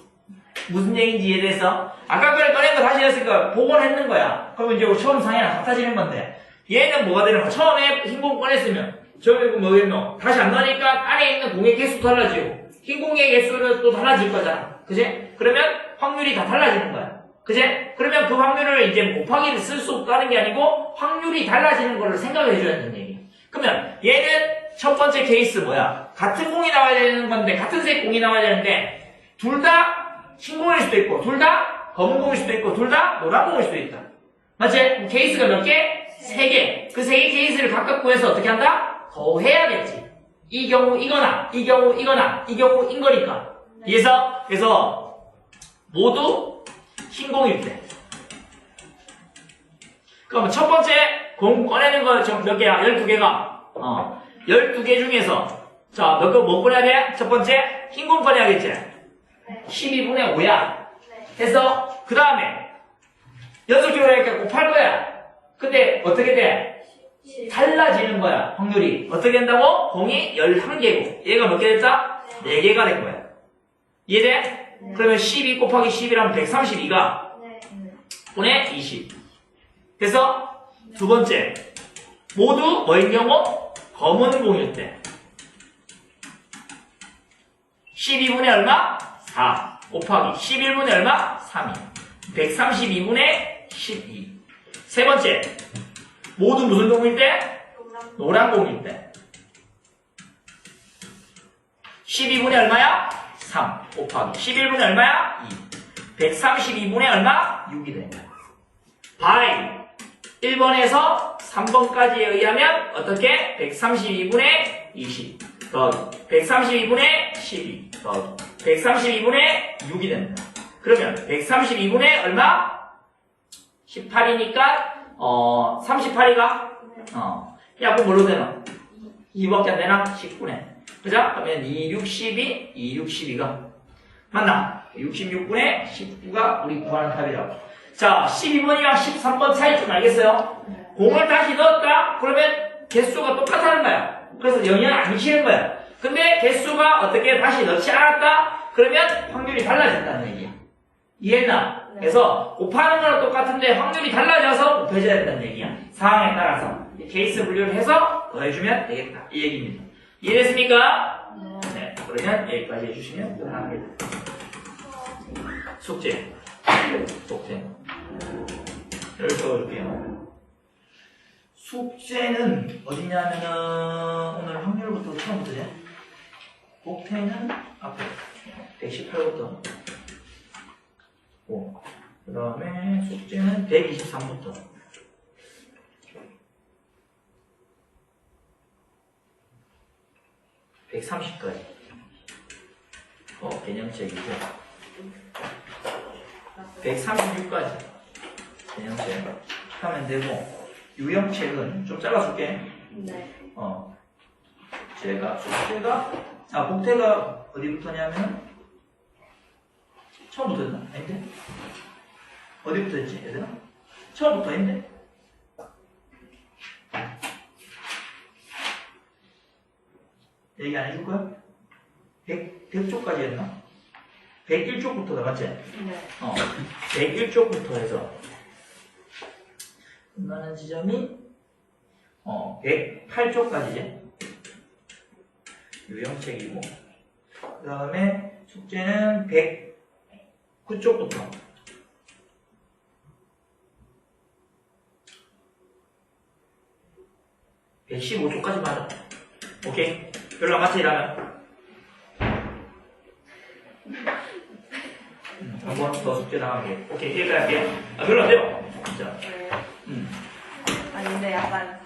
무슨 얘기인지 이해됐어? 아까 전에 꺼낸 거 다시 했으니까 복원했는 거야. 그러면 이제 처음 상이랑 같아지는 건데 얘는 뭐가 되는 거야? 처음에 흰 공 꺼냈으면 저기 뭐겠노? 다시 안 넣으니까 안에 있는 공의 개수 달라지고 흰 공의 개수는 또 달라질 거잖아. 그지? 그러면 확률이 다 달라지는 거야. 그지? 그러면 그 확률을 이제 곱하기를 쓸 수 없다는 게 아니고 확률이 달라지는 거를 생각을 해줘야 된다는 얘기야. 그러면 얘는 첫 번째 케이스 뭐야? 같은 공이 나와야 되는 건데 같은 색 공이 나와야 되는데 둘 다 흰 공일 수도 있고 둘 다 검은 공일 수도 있고 둘 다 노란 공일 수도 있다. 맞지? 케이스가 몇 개? 3개. 그 3개 케이스를 각각 구해서 어떻게 한다? 더해야겠지. 이 경우 이거나 이 경우 이거나 이 경우 인 거니까. 그래서 모두 흰 공일 때. 그럼 첫 번째 공 꺼내는 거 몇 개야? 12개가. 12개 중에서 자, 뭐 꺼내야 돼? 첫 번째 흰 공 꺼내야겠지? 12분의 5야. 해서 그 다음에 6개로 하니까 곱할 거야. 근데 어떻게 돼? 달라지는 거야. 확률이. 어떻게 된다고? 공이 11개고 얘가 몇 개 됐다? 4개가 된 거야. 이해돼? 그러면 12 곱하기 11하면 132가 분의 20. 그래서 두 번째 모두 뭐인 경우? 검은 공일 때 12분의 얼마? 4 곱하기 11분의 얼마? 3이 132분의 12. 세 번째 모두 무슨 공일 때? 노란 공일 때 12분의 얼마야? 3 곱하기 11분의 얼마야? 2 132분의 얼마? 6이 됩니다. by 1번에서 3번까지에 의하면 어떻게? 132분의 20 더하기 132분의 12 더하기 132분의 6이 됩니다. 그러면 132분의 얼마? 18이니까 38이가 야 그럼 뭘로 되나? 2밖에 안 되나? 19네. 그죠? 그러면 2, 62, 2, 62가 맞나? 66분의 19가 우리 구하는 답이라고. 자, 12번이랑 13번 차이 좀 알겠어요? 공을 다시 넣었다? 그러면 개수가 똑같다는 거야. 그래서 영향을 안 미치는 거야. 근데 개수가 어떻게 다시 넣지 않았다? 그러면 확률이 달라진다는 얘기야. 이해했나? 네. 그래서 곱하는 거랑 똑같은데 확률이 달라져서 곱해져야 된다는 얘기야. 상황에 따라서. 케이스 분류를 해서 더해주면 되겠다. 이 얘기입니다. 이해됐습니까? 네. 그러면 여기까지 해주시면 끝납니다. 숙제. 를 적어줄게요. 숙제는 어디냐면은 오늘 확률부터 처음부터죠. 곱해는 앞에 118부터 그 다음에 숙제는 123부터 130까지 개념책이죠. 136까지 개념책 하면 되고, 유형책은 좀 잘라줄게. 네. 복태가 어디부터냐면, 처음부터 했나? 아닌데? 어디부터 했지, 얘들아? 처음부터 했는데? 얘기 안 해줄 거야? 100쪽까지 했나? 101쪽부터 나갔지? 네. 101쪽부터 해서 끝나는 지점이 108쪽까지지? 유형책이고 그 다음에 숙제는 109쪽부터 115쪽까지 맞아. 오케이? 별로 안 맞지, 이라면? 한 번 더 숙제 나가게. 오케이, 여기까지 할게요. 별로 안 돼요. 진짜. 네. 아니 근데 약간